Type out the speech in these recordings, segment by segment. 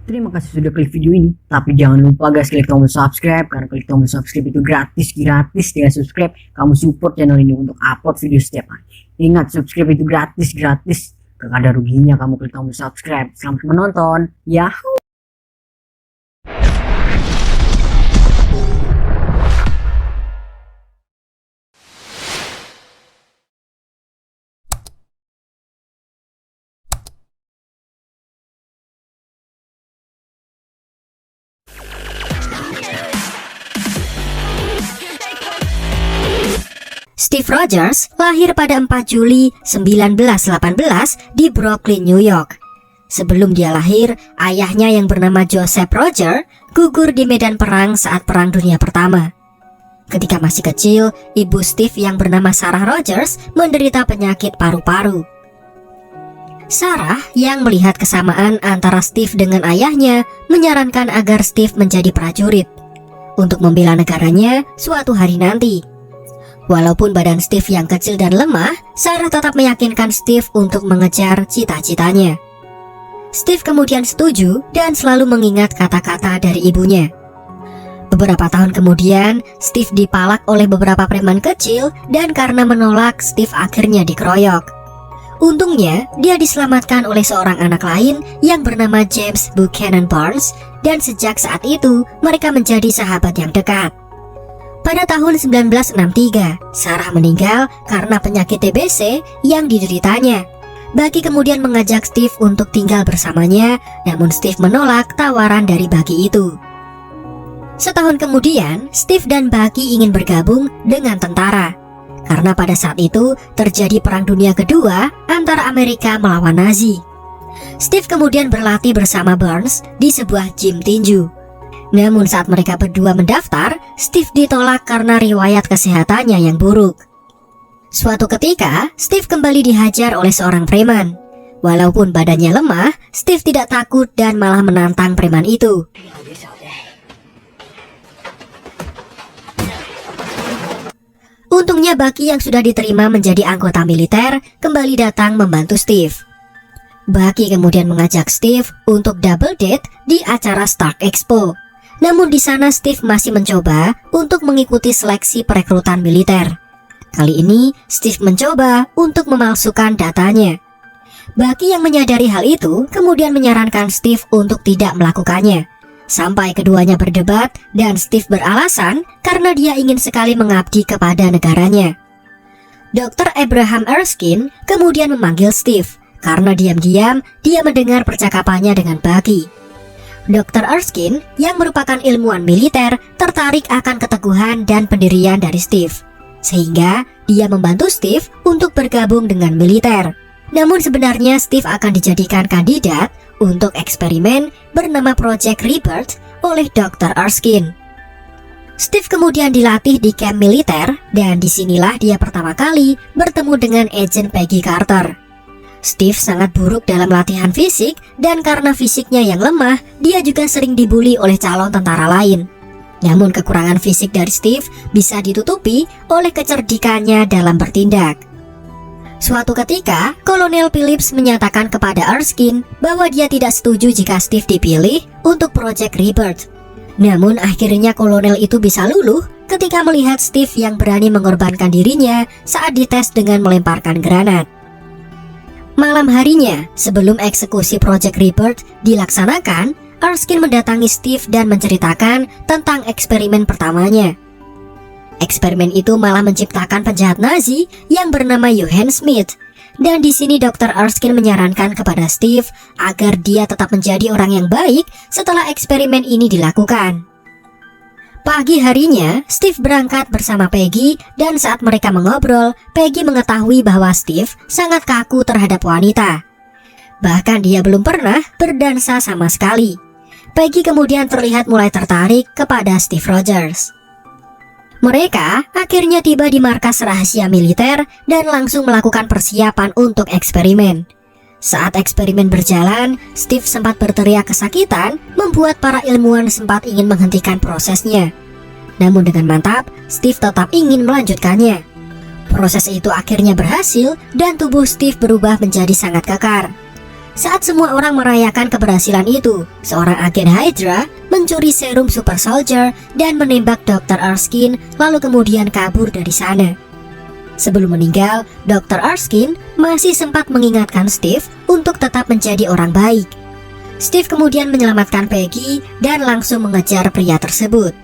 Terima kasih sudah klik video ini. Tapi jangan lupa guys, klik tombol subscribe, karena klik tombol subscribe itu gratis dengan subscribe kamu support channel ini untuk upload video setiap hari. Ingat, subscribe itu gratis. Gak ada ruginya kamu klik tombol subscribe. Selamat menonton. Yahoo. Steve Rogers lahir pada 4 Juli 1918 di Brooklyn, New York. Sebelum dia lahir, ayahnya yang bernama Joseph Roger gugur di medan perang saat Perang Dunia Pertama. Ketika masih kecil, ibu Steve yang bernama Sarah Rogers menderita penyakit paru-paru. Sarah yang melihat kesamaan antara Steve dengan ayahnya menyarankan agar Steve menjadi prajurit untuk membela negaranya suatu hari nanti. Walaupun badan Steve yang kecil dan lemah, Sarah tetap meyakinkan Steve untuk mengejar cita-citanya. Steve kemudian setuju dan selalu mengingat kata-kata dari ibunya. Beberapa tahun kemudian, Steve dipalak oleh beberapa preman kecil dan karena menolak, Steve akhirnya dikeroyok. Untungnya, dia diselamatkan oleh seorang anak lain yang bernama James Buchanan Barnes, dan sejak saat itu mereka menjadi sahabat yang dekat. Pada tahun 1963, Sarah meninggal karena penyakit TBC yang dideritanya. Bucky kemudian mengajak Steve untuk tinggal bersamanya, namun Steve menolak tawaran dari Bucky itu. Setahun kemudian, Steve dan Bucky ingin bergabung dengan tentara, karena pada saat itu terjadi Perang Dunia Kedua antara Amerika melawan Nazi. Steve kemudian berlatih bersama Barnes di sebuah gym tinju. Namun saat mereka berdua mendaftar, Steve ditolak karena riwayat kesehatannya yang buruk. Suatu ketika, Steve kembali dihajar oleh seorang preman. Walaupun badannya lemah, Steve tidak takut dan malah menantang preman itu. Untungnya Bucky yang sudah diterima menjadi anggota militer kembali datang membantu Steve. Bucky kemudian mengajak Steve untuk double date di acara Stark Expo. Namun di sana Steve masih mencoba untuk mengikuti seleksi perekrutan militer. Kali ini Steve mencoba untuk memalsukan datanya. Bucky yang menyadari hal itu kemudian menyarankan Steve untuk tidak melakukannya. Sampai keduanya berdebat dan Steve beralasan karena dia ingin sekali mengabdi kepada negaranya. Dr. Abraham Erskine kemudian memanggil Steve karena diam-diam dia mendengar percakapannya dengan Bucky. Dr. Erskine yang merupakan ilmuwan militer tertarik akan keteguhan dan pendirian dari Steve, sehingga dia membantu Steve untuk bergabung dengan militer. Namun sebenarnya Steve akan dijadikan kandidat untuk eksperimen bernama Project Rebirth oleh Dr. Erskine. Steve kemudian dilatih di camp militer dan disinilah dia pertama kali bertemu dengan Agent Peggy Carter. Steve sangat buruk dalam latihan fisik dan karena fisiknya yang lemah, dia juga sering dibully oleh calon tentara lain. Namun kekurangan fisik dari Steve bisa ditutupi oleh kecerdikannya dalam bertindak. Suatu ketika, Kolonel Phillips menyatakan kepada Erskine bahwa dia tidak setuju jika Steve dipilih untuk Project Rebirth. Namun akhirnya kolonel itu bisa luluh ketika melihat Steve yang berani mengorbankan dirinya saat dites dengan melemparkan granat. Malam harinya, sebelum eksekusi Project Rebirth dilaksanakan, Erskine mendatangi Steve dan menceritakan tentang eksperimen pertamanya. Eksperimen itu malah menciptakan penjahat Nazi yang bernama Johann Schmidt. Dan di sini Dr. Erskine menyarankan kepada Steve agar dia tetap menjadi orang yang baik setelah eksperimen ini dilakukan. Pagi harinya, Steve berangkat bersama Peggy dan saat mereka mengobrol, Peggy mengetahui bahwa Steve sangat kaku terhadap wanita. Bahkan dia belum pernah berdansa sama sekali. Peggy kemudian terlihat mulai tertarik kepada Steve Rogers. Mereka akhirnya tiba di markas rahasia militer dan langsung melakukan persiapan untuk eksperimen. Saat eksperimen berjalan, Steve sempat berteriak kesakitan, membuat para ilmuwan sempat ingin menghentikan prosesnya. Namun dengan mantap, Steve tetap ingin melanjutkannya. Proses itu akhirnya berhasil dan tubuh Steve berubah menjadi sangat kekar. Saat semua orang merayakan keberhasilan itu, seorang agen Hydra mencuri serum Super Soldier dan menembak Dr. Erskine lalu kemudian kabur dari sana. Sebelum meninggal, Dr. Erskine masih sempat mengingatkan Steve untuk tetap menjadi orang baik. Steve kemudian menyelamatkan Peggy dan langsung mengejar pria tersebut.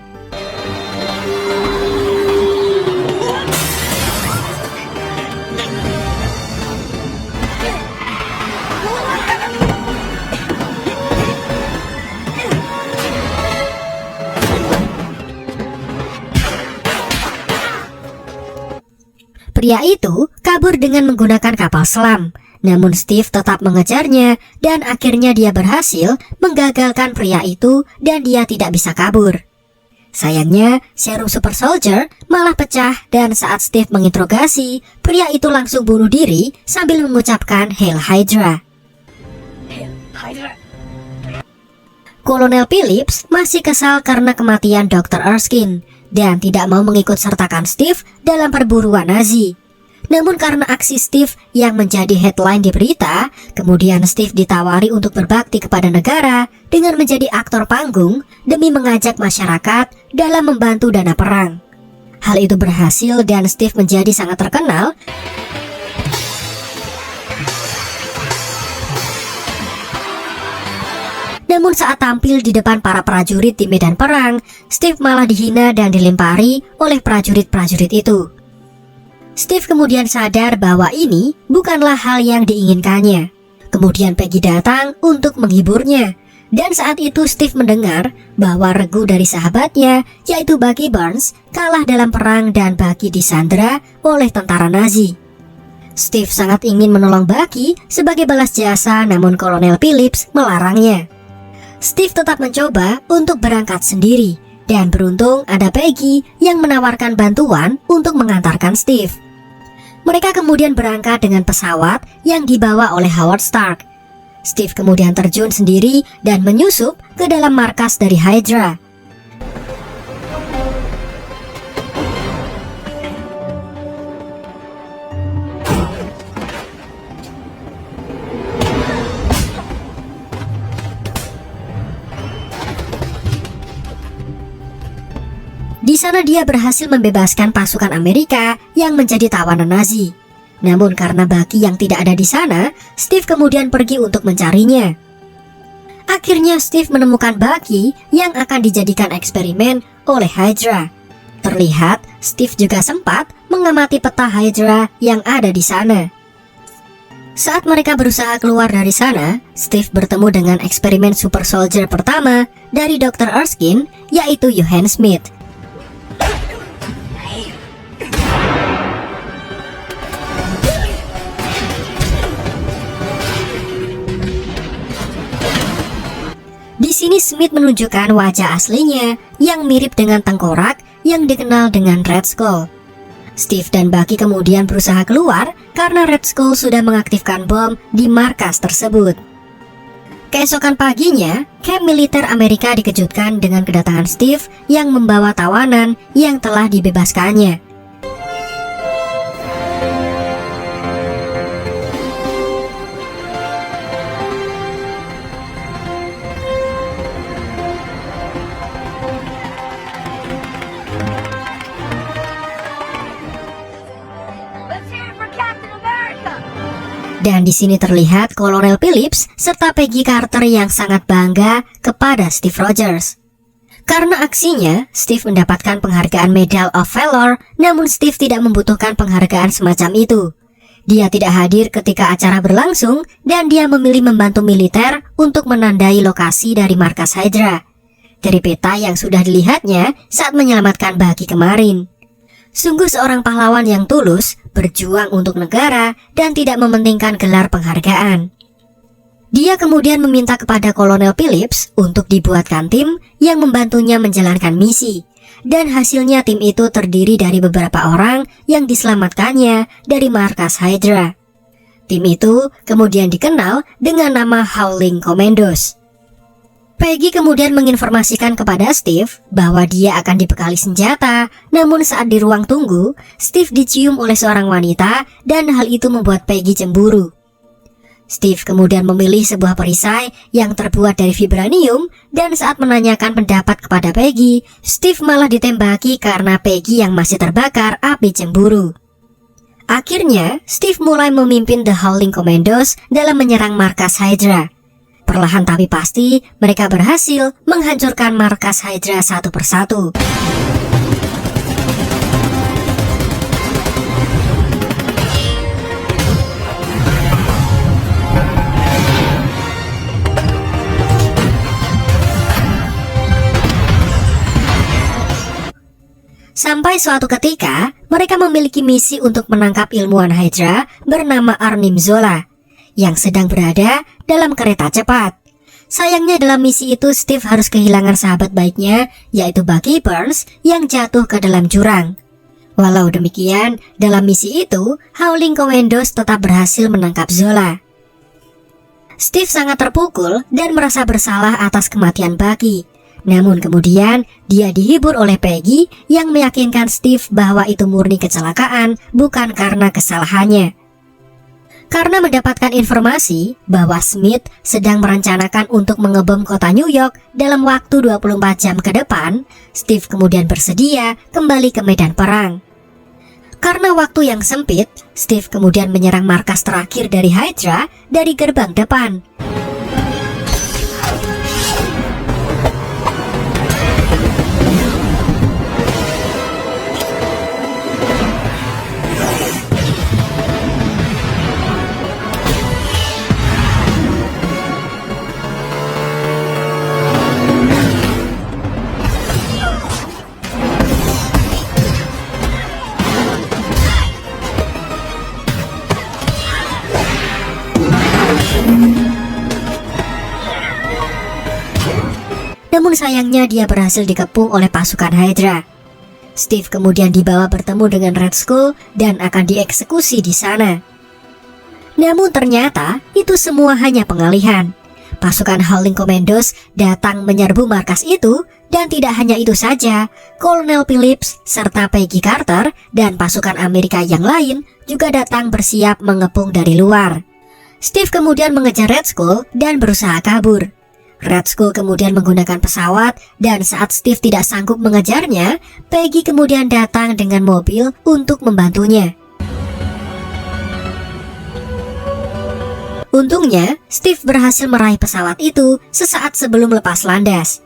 Pria itu kabur dengan menggunakan kapal selam, namun Steve tetap mengejarnya dan akhirnya dia berhasil menggagalkan pria itu dan dia tidak bisa kabur. Sayangnya, serum Super Soldier malah pecah dan saat Steve menginterogasi, pria itu langsung bunuh diri sambil mengucapkan Hail Hydra. Kolonel Phillips masih kesal karena kematian Dr. Erskine dan tidak mau mengikut sertakan Steve dalam perburuan Nazi. Namun karena aksi Steve yang menjadi headline di berita, kemudian Steve ditawari untuk berbakti kepada negara dengan menjadi aktor panggung demi mengajak masyarakat dalam membantu dana perang. Hal itu berhasil dan Steve menjadi sangat terkenal. Namun saat tampil di depan para prajurit di medan perang, Steve malah dihina dan dilempari oleh prajurit-prajurit itu. Steve kemudian sadar bahwa ini bukanlah hal yang diinginkannya. Kemudian Peggy datang untuk menghiburnya. Dan saat itu Steve mendengar bahwa regu dari sahabatnya, yaitu Bucky Barnes, kalah dalam perang dan Bucky disandera oleh tentara Nazi. Steve sangat ingin menolong Bucky sebagai balas jasa, namun Kolonel Phillips melarangnya. Steve tetap mencoba untuk berangkat sendiri, dan beruntung ada Peggy yang menawarkan bantuan untuk mengantarkan Steve. Mereka kemudian berangkat dengan pesawat yang dibawa oleh Howard Stark. Steve kemudian terjun sendiri dan menyusup ke dalam markas dari Hydra. Di sana dia berhasil membebaskan pasukan Amerika yang menjadi tawanan Nazi. Namun karena Bucky yang tidak ada di sana, Steve kemudian pergi untuk mencarinya. Akhirnya Steve menemukan Bucky yang akan dijadikan eksperimen oleh Hydra. Terlihat Steve juga sempat mengamati peta Hydra yang ada di sana. Saat mereka berusaha keluar dari sana, Steve bertemu dengan eksperimen Super Soldier pertama dari Dr. Erskine, yaitu Johann Smith. Di sini Smith menunjukkan wajah aslinya yang mirip dengan tengkorak yang dikenal dengan Red Skull. Steve dan Bucky kemudian berusaha keluar karena Red Skull sudah mengaktifkan bom di markas tersebut. Keesokan paginya, kamp militer Amerika dikejutkan dengan kedatangan Steve yang membawa tawanan yang telah dibebaskannya. Dan di sini terlihat Kolonel Phillips serta Peggy Carter yang sangat bangga kepada Steve Rogers. Karena aksinya, Steve mendapatkan penghargaan Medal of Valor, namun Steve tidak membutuhkan penghargaan semacam itu. Dia tidak hadir ketika acara berlangsung dan dia memilih membantu militer untuk menandai lokasi dari markas Hydra dari peta yang sudah dilihatnya saat menyelamatkan Bucky kemarin. Sungguh seorang pahlawan yang tulus, berjuang untuk negara, dan tidak mementingkan gelar penghargaan. Dia kemudian meminta kepada Kolonel Phillips untuk dibuatkan tim yang membantunya menjalankan misi. Dan hasilnya tim itu terdiri dari beberapa orang yang diselamatkannya dari markas Hydra. Tim itu kemudian dikenal dengan nama Howling Commandos. Peggy kemudian menginformasikan kepada Steve bahwa dia akan dibekali senjata, namun saat di ruang tunggu, Steve dicium oleh seorang wanita dan hal itu membuat Peggy cemburu. Steve kemudian memilih sebuah perisai yang terbuat dari vibranium dan saat menanyakan pendapat kepada Peggy, Steve malah ditembaki karena Peggy yang masih terbakar api cemburu. Akhirnya, Steve mulai memimpin The Howling Commandos dalam menyerang markas Hydra. Perlahan tapi pasti, mereka berhasil menghancurkan markas Hydra satu persatu. Sampai suatu ketika, mereka memiliki misi untuk menangkap ilmuwan Hydra bernama Arnim Zola yang sedang berada dalam kereta cepat. Sayangnya dalam misi itu Steve harus kehilangan sahabat baiknya, yaitu Bucky Barnes yang jatuh ke dalam jurang. Walau demikian, dalam misi itu, Howling Commandos tetap berhasil menangkap Zola. Steve sangat terpukul dan merasa bersalah atas kematian Bucky. Namun kemudian dia dihibur oleh Peggy yang meyakinkan Steve bahwa itu murni kecelakaan, bukan karena kesalahannya. Karena mendapatkan informasi bahwa Smith sedang merencanakan untuk mengebom kota New York dalam waktu 24 jam ke depan, Steve kemudian bersedia kembali ke medan perang. Karena waktu yang sempit, Steve kemudian menyerang markas terakhir dari Hydra dari gerbang depan. Namun sayangnya dia berhasil dikepung oleh pasukan Hydra. Steve kemudian dibawa bertemu dengan Red Skull dan akan dieksekusi di sana. Namun ternyata itu semua hanya pengalihan. Pasukan Howling Commandos datang menyerbu markas itu, dan tidak hanya itu saja, Colonel Phillips serta Peggy Carter dan pasukan Amerika yang lain juga datang bersiap mengepung dari luar. Steve kemudian mengejar Red Skull dan berusaha kabur. Red Skull kemudian menggunakan pesawat, dan saat Steve tidak sanggup mengejarnya, Peggy kemudian datang dengan mobil untuk membantunya. Untungnya, Steve berhasil meraih pesawat itu sesaat sebelum lepas landas.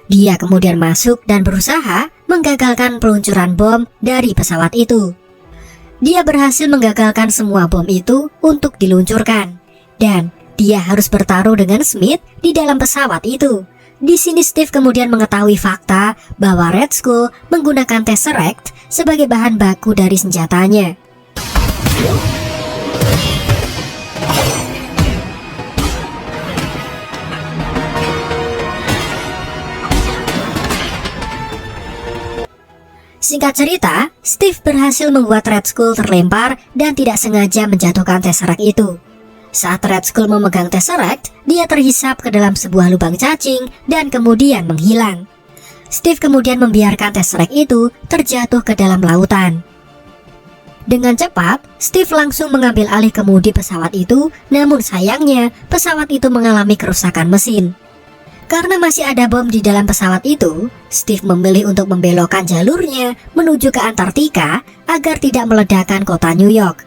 Dia kemudian masuk dan berusaha menggagalkan peluncuran bom dari pesawat itu. Dia berhasil menggagalkan semua bom itu untuk diluncurkan, dan dia harus bertaruh dengan Smith di dalam pesawat itu. Di sini Steve kemudian mengetahui fakta bahwa Red Skull menggunakan Tesseract sebagai bahan baku dari senjatanya. Singkat cerita, Steve berhasil membuat Red Skull terlempar dan tidak sengaja menjatuhkan Tesseract itu. Saat Red Skull memegang Tesseract, dia terhisap ke dalam sebuah lubang cacing dan kemudian menghilang. Steve kemudian membiarkan Tesseract itu terjatuh ke dalam lautan. Dengan cepat, Steve langsung mengambil alih kemudi pesawat itu, namun sayangnya pesawat itu mengalami kerusakan mesin. Karena masih ada bom di dalam pesawat itu, Steve memilih untuk membelokkan jalurnya menuju ke Antartika agar tidak meledakkan kota New York.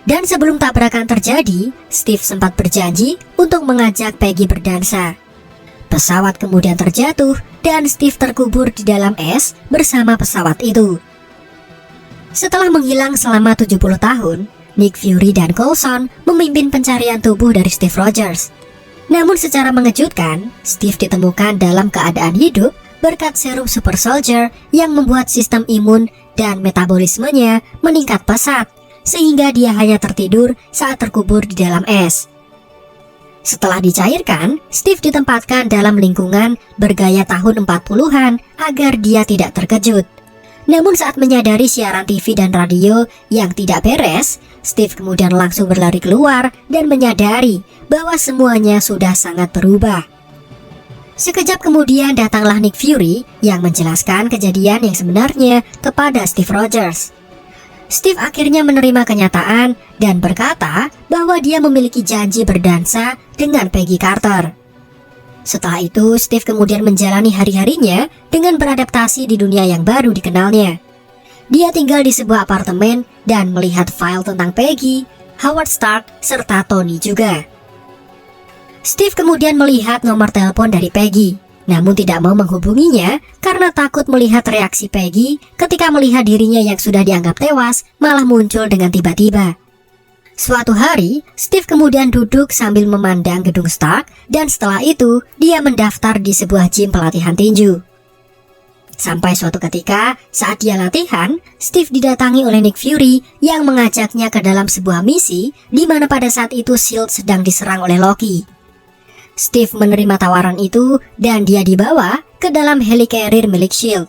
Dan sebelum tabrakan terjadi, Steve sempat berjanji untuk mengajak Peggy berdansa. Pesawat kemudian terjatuh dan Steve terkubur di dalam es bersama pesawat itu. Setelah menghilang selama 70 tahun, Nick Fury dan Coulson memimpin pencarian tubuh dari Steve Rogers. Namun secara mengejutkan, Steve ditemukan dalam keadaan hidup berkat serum Super Soldier yang membuat sistem imun dan metabolismenya meningkat pesat, sehingga dia hanya tertidur saat terkubur di dalam es. Setelah dicairkan, Steve ditempatkan dalam lingkungan bergaya tahun 40-an agar dia tidak terkejut. Namun saat menyadari siaran TV dan radio yang tidak beres, Steve kemudian langsung berlari keluar dan menyadari bahwa semuanya sudah sangat berubah. Sekejap kemudian datanglah Nick Fury yang menjelaskan kejadian yang sebenarnya kepada Steve Rogers. Steve akhirnya menerima kenyataan dan berkata bahwa bahwa dia memiliki janji berdansa dengan Peggy Carter. Setelah itu, Steve kemudian menjalani hari-harinya dengan beradaptasi di dunia yang baru dikenalnya. Dia tinggal di sebuah apartemen dan melihat file tentang Peggy, Howard Stark, serta Tony juga. Steve kemudian melihat nomor telepon dari Peggy, namun tidak mau menghubunginya karena takut melihat reaksi Peggy ketika melihat dirinya yang sudah dianggap tewas malah muncul dengan tiba-tiba. Suatu hari, Steve kemudian duduk sambil memandang gedung Stark dan setelah itu dia mendaftar di sebuah gym pelatihan tinju. Sampai suatu ketika, saat dia latihan, Steve didatangi oleh Nick Fury yang mengajaknya ke dalam sebuah misi di mana pada saat itu SHIELD sedang diserang oleh Loki. Steve menerima tawaran itu dan dia dibawa ke dalam helicarrier milik SHIELD.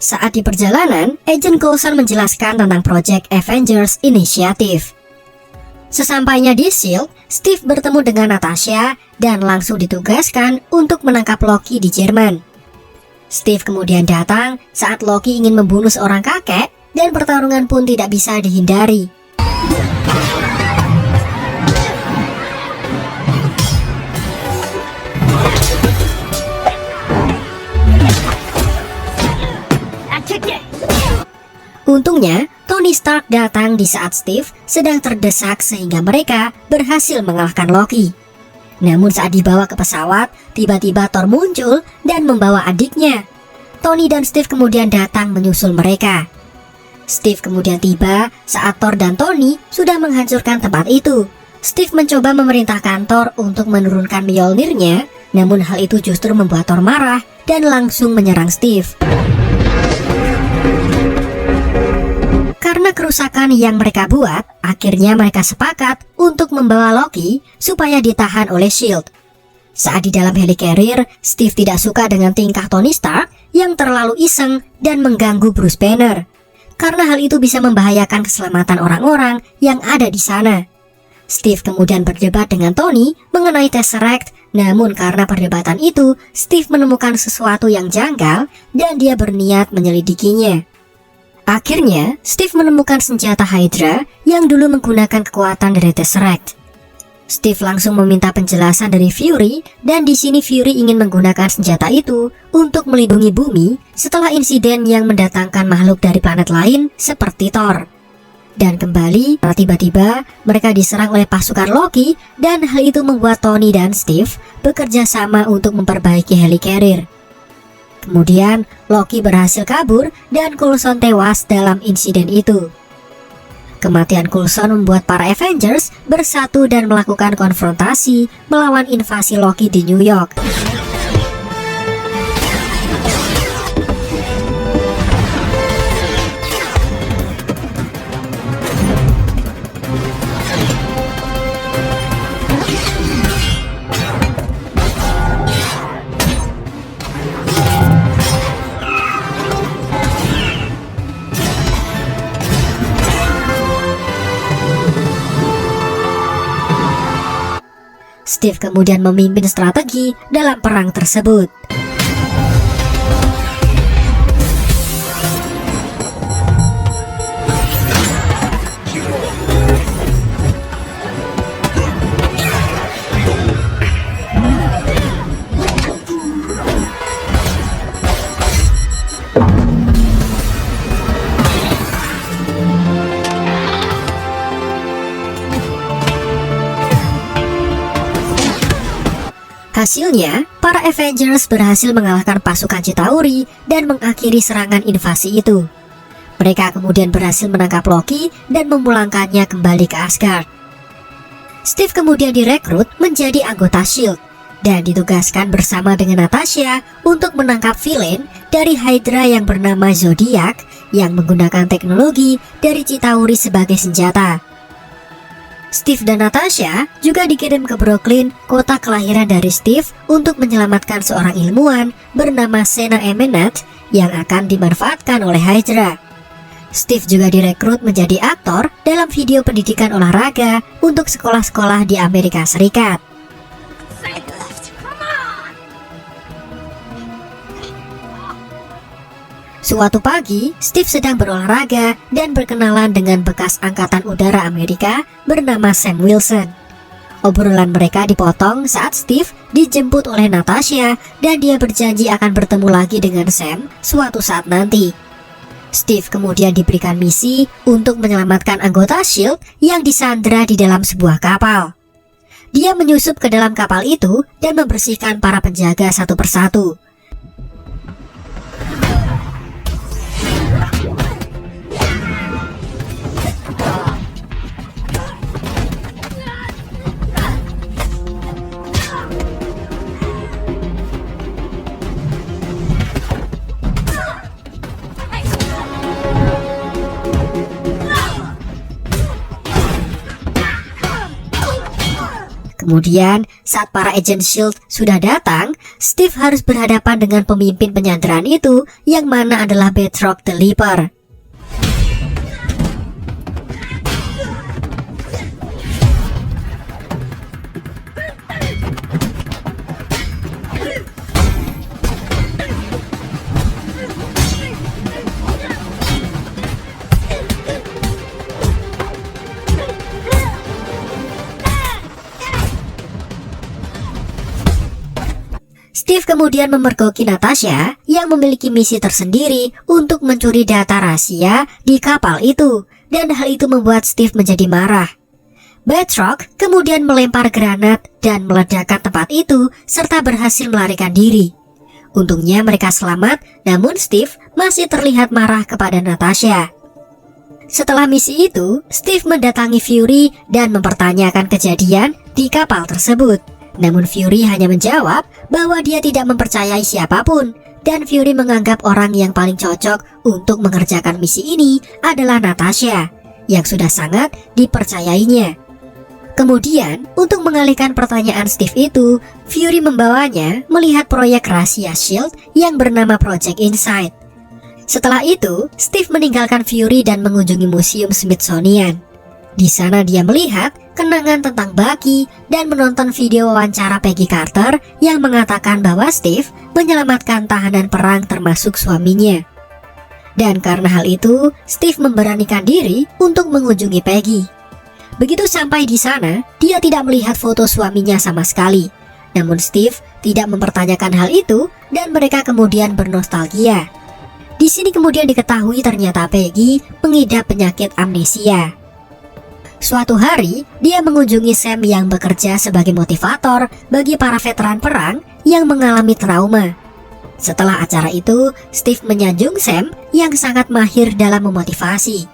Saat di perjalanan, Agent Coulson menjelaskan tentang Project Avengers Initiative. Sesampainya di SHIELD, Steve bertemu dengan Natasha dan langsung ditugaskan untuk menangkap Loki di Jerman. Steve kemudian datang saat Loki ingin membunuh seorang kakek dan pertarungan pun tidak bisa dihindari. Untungnya, Tony Stark datang di saat Steve sedang terdesak sehingga mereka berhasil mengalahkan Loki. Namun saat dibawa ke pesawat, tiba-tiba Thor muncul dan membawa adiknya. Tony dan Steve kemudian datang menyusul mereka. Steve kemudian tiba saat Thor dan Tony sudah menghancurkan tempat itu. Steve mencoba memerintahkan Thor untuk menurunkan Mjolnir-nya, namun hal itu justru membuat Thor marah dan langsung menyerang Steve. Karena kerusakan yang mereka buat, akhirnya mereka sepakat untuk membawa Loki supaya ditahan oleh SHIELD. Saat di dalam helicarrier, Steve tidak suka dengan tingkah Tony Stark yang terlalu iseng dan mengganggu Bruce Banner. Karena hal itu bisa membahayakan keselamatan orang-orang yang ada di sana. Steve kemudian berdebat dengan Tony mengenai Tesseract, namun karena perdebatan itu, Steve menemukan sesuatu yang janggal dan dia berniat menyelidikinya. Akhirnya, Steve menemukan senjata Hydra yang dulu menggunakan kekuatan dari Tesseract. Steve langsung meminta penjelasan dari Fury dan di sini Fury ingin menggunakan senjata itu untuk melindungi bumi setelah insiden yang mendatangkan makhluk dari planet lain seperti Thor. Dan kembali, tiba-tiba mereka diserang oleh pasukan Loki dan hal itu membuat Tony dan Steve bekerja sama untuk memperbaiki helicarrier. Kemudian, Loki berhasil kabur dan Coulson tewas dalam insiden itu. Kematian Coulson membuat para Avengers bersatu dan melakukan konfrontasi melawan invasi Loki di New York. Steve kemudian memimpin strategi dalam perang tersebut. Hasilnya, para Avengers berhasil mengalahkan pasukan Chitauri dan mengakhiri serangan invasi itu. Mereka kemudian berhasil menangkap Loki dan memulangkannya kembali ke Asgard. Steve kemudian direkrut menjadi anggota SHIELD dan ditugaskan bersama dengan Natasha untuk menangkap villain dari Hydra yang bernama Zodiac yang menggunakan teknologi dari Chitauri sebagai senjata. Steve dan Natasha juga dikirim ke Brooklyn, kota kelahiran dari Steve, untuk menyelamatkan seorang ilmuwan bernama Sena Emenat yang akan dimanfaatkan oleh Hydra. Steve juga direkrut menjadi aktor dalam video pendidikan olahraga untuk sekolah-sekolah di Amerika Serikat. Suatu pagi, Steve sedang berolahraga dan berkenalan dengan bekas Angkatan Udara Amerika bernama Sam Wilson. Obrolan mereka dipotong saat Steve dijemput oleh Natasha dan dia berjanji akan bertemu lagi dengan Sam suatu saat nanti. Steve kemudian diberikan misi untuk menyelamatkan anggota SHIELD yang disandra di dalam sebuah kapal. Dia menyusup ke dalam kapal itu dan membersihkan para penjaga satu persatu. Kemudian, saat para agen SHIELD sudah datang, Steve harus berhadapan dengan pemimpin penyanderaan itu, yang mana adalah Batroc the Leaper. Steve kemudian memergoki Natasha yang memiliki misi tersendiri untuk mencuri data rahasia di kapal itu, dan hal itu membuat Steve menjadi marah. Batroc kemudian melempar granat dan meledakkan tempat itu serta berhasil melarikan diri. Untungnya mereka selamat, namun Steve masih terlihat marah kepada Natasha. Setelah misi itu, Steve mendatangi Fury dan mempertanyakan kejadian di kapal tersebut. Namun Fury hanya menjawab bahwa dia tidak mempercayai siapapun, dan Fury menganggap orang yang paling cocok untuk mengerjakan misi ini adalah Natasha, yang sudah sangat dipercayainya. Kemudian, untuk mengalihkan pertanyaan Steve itu, Fury membawanya melihat proyek rahasia SHIELD yang bernama Project Insight. Setelah itu, Steve meninggalkan Fury dan mengunjungi Museum Smithsonian. Di sana dia melihat kenangan tentang Bucky dan menonton video wawancara Peggy Carter yang mengatakan bahwa Steve menyelamatkan tahanan perang termasuk suaminya. Dan karena hal itu, Steve memberanikan diri untuk mengunjungi Peggy. Begitu sampai di sana, dia tidak melihat foto suaminya sama sekali. Namun Steve tidak mempertanyakan hal itu dan mereka kemudian bernostalgia. Di sini kemudian diketahui ternyata Peggy mengidap penyakit amnesia. Suatu hari, dia mengunjungi Sam yang bekerja sebagai motivator bagi para veteran perang yang mengalami trauma. Setelah acara itu, Steve menyanjung Sam yang sangat mahir dalam memotivasi.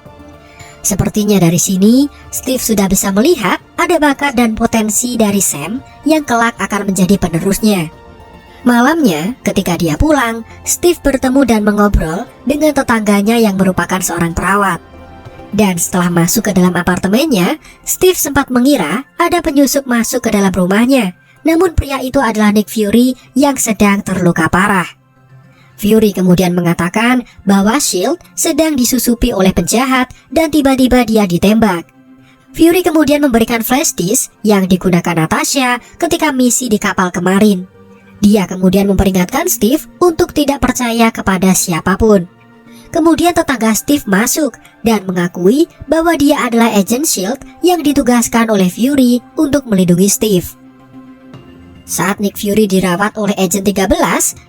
Sepertinya dari sini, Steve sudah bisa melihat ada bakat dan potensi dari Sam yang kelak akan menjadi penerusnya. Malamnya, ketika dia pulang, Steve bertemu dan mengobrol dengan tetangganya yang merupakan seorang perawat. Dan setelah masuk ke dalam apartemennya, Steve sempat mengira ada penyusup masuk ke dalam rumahnya. Namun pria itu adalah Nick Fury yang sedang terluka parah. Fury kemudian mengatakan bahwa SHIELD sedang disusupi oleh penjahat dan tiba-tiba dia ditembak. Fury kemudian memberikan flash disk yang digunakan Natasha ketika misi di kapal kemarin. Dia kemudian memperingatkan Steve untuk tidak percaya kepada siapapun. Kemudian tetangga Steve masuk dan mengakui bahwa dia adalah agen SHIELD yang ditugaskan oleh Fury untuk melindungi Steve. Saat Nick Fury dirawat oleh Agent 13,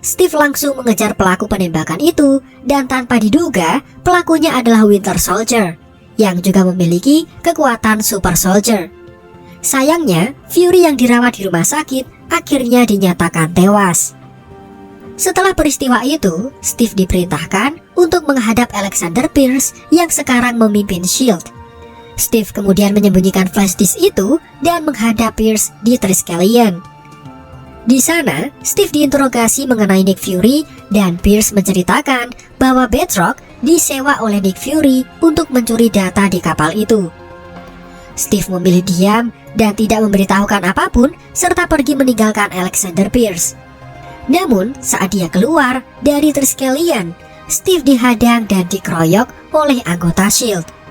Steve langsung mengejar pelaku penembakan itu dan tanpa diduga pelakunya adalah Winter Soldier yang juga memiliki kekuatan Super Soldier. Sayangnya, Fury yang dirawat di rumah sakit akhirnya dinyatakan tewas. Setelah peristiwa itu, Steve diperintahkan untuk menghadap Alexander Pierce yang sekarang memimpin SHIELD. Steve kemudian menyembunyikan flash disk itu dan menghadap Pierce di Triskelion. Di sana, Steve diinterogasi mengenai Nick Fury dan Pierce menceritakan bahwa Batroc disewa oleh Nick Fury untuk mencuri data di kapal itu. Steve memilih diam dan tidak memberitahukan apapun serta pergi meninggalkan Alexander Pierce. Namun, saat dia keluar dari Triskelion, Steve dihadang dan dikeroyok oleh anggota SHIELD.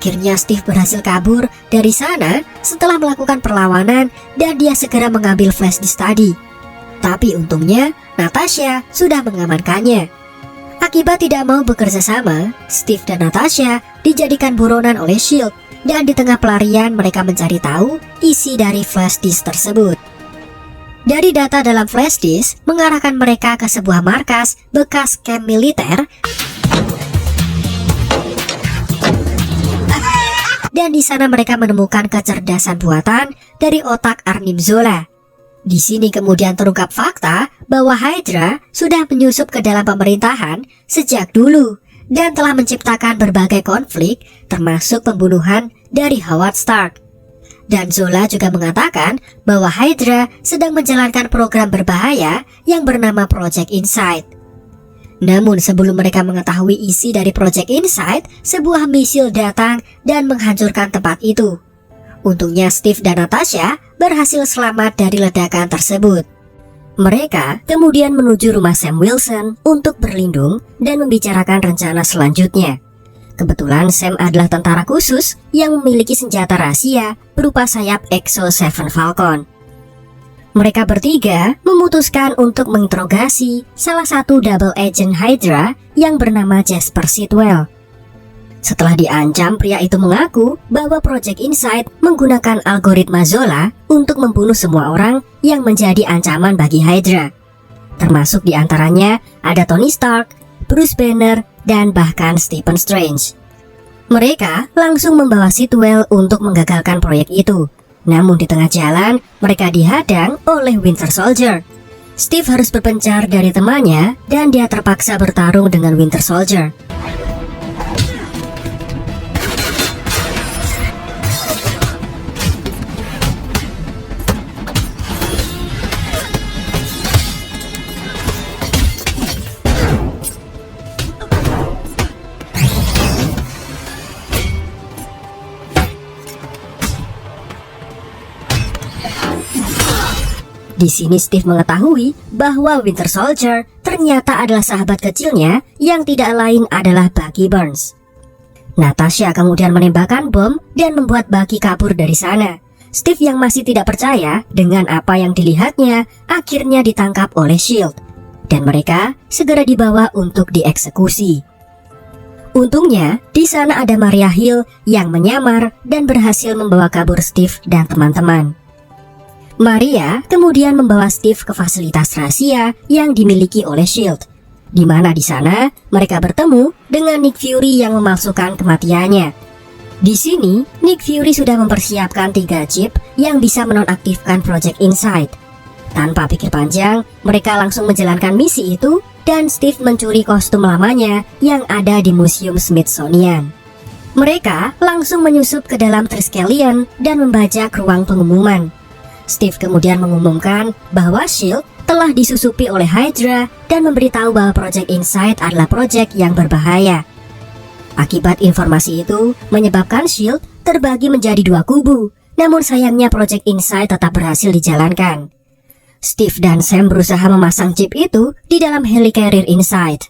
Akhirnya Steve berhasil kabur dari sana setelah melakukan perlawanan dan dia segera mengambil flash disk tadi. Tapi untungnya Natasha sudah mengamankannya. Akibat tidak mau bekerja sama, Steve dan Natasha dijadikan buronan oleh S.H.I.E.L.D. dan di tengah pelarian mereka mencari tahu isi dari flash disk tersebut. Dari data dalam flash disk mengarahkan mereka ke sebuah markas bekas kamp militer, dan di sana mereka menemukan kecerdasan buatan dari otak Arnim Zola. Di sini kemudian terungkap fakta bahwa Hydra sudah menyusup ke dalam pemerintahan sejak dulu dan telah menciptakan berbagai konflik termasuk pembunuhan dari Howard Stark. Dan Zola juga mengatakan bahwa Hydra sedang menjalankan program berbahaya yang bernama Project Insight. Namun sebelum mereka mengetahui isi dari Project Insight, sebuah misil datang dan menghancurkan tempat itu. Untungnya Steve dan Natasha berhasil selamat dari ledakan tersebut. Mereka kemudian menuju rumah Sam Wilson untuk berlindung dan membicarakan rencana selanjutnya. Kebetulan Sam adalah tentara khusus yang memiliki senjata rahasia berupa sayap Exo 7 Falcon. Mereka bertiga memutuskan untuk menginterogasi salah satu double agent Hydra yang bernama Jasper Sitwell. Setelah diancam, pria itu mengaku bahwa Project Insight menggunakan algoritma Zola untuk membunuh semua orang yang menjadi ancaman bagi Hydra. Termasuk diantaranya ada Tony Stark, Bruce Banner, dan bahkan Stephen Strange. Mereka langsung membawa Sitwell untuk menggagalkan proyek itu. Namun di tengah jalan, mereka dihadang oleh Winter Soldier. Steve harus berpencar dari temannya dan dia terpaksa bertarung dengan Winter Soldier. Di sini Steve mengetahui bahwa Winter Soldier ternyata adalah sahabat kecilnya yang tidak lain adalah Bucky Barnes. Natasha kemudian menembakkan bom dan membuat Bucky kabur dari sana. Steve yang masih tidak percaya dengan apa yang dilihatnya akhirnya ditangkap oleh S.H.I.E.L.D. dan mereka segera dibawa untuk dieksekusi. Untungnya di sana ada Maria Hill yang menyamar dan berhasil membawa kabur Steve dan teman-teman. Maria kemudian membawa Steve ke fasilitas rahasia yang dimiliki oleh S.H.I.E.L.D., di mana di sana mereka bertemu dengan Nick Fury yang memalsukan kematiannya. Di sini, Nick Fury sudah mempersiapkan 3 chip yang bisa menonaktifkan Project Insight. Tanpa pikir panjang, mereka langsung menjalankan misi itu dan Steve mencuri kostum lamanya yang ada di Museum Smithsonian. Mereka langsung menyusup ke dalam Triskelion dan membajak ruang pengumuman. Steve kemudian mengumumkan bahwa S.H.I.E.L.D. telah disusupi oleh Hydra dan memberitahu bahwa Project Insight adalah proyek yang berbahaya. Akibat informasi itu menyebabkan S.H.I.E.L.D. terbagi menjadi 2 kubu, namun sayangnya Project Insight tetap berhasil dijalankan. Steve dan Sam berusaha memasang chip itu di dalam helicarrier Insight.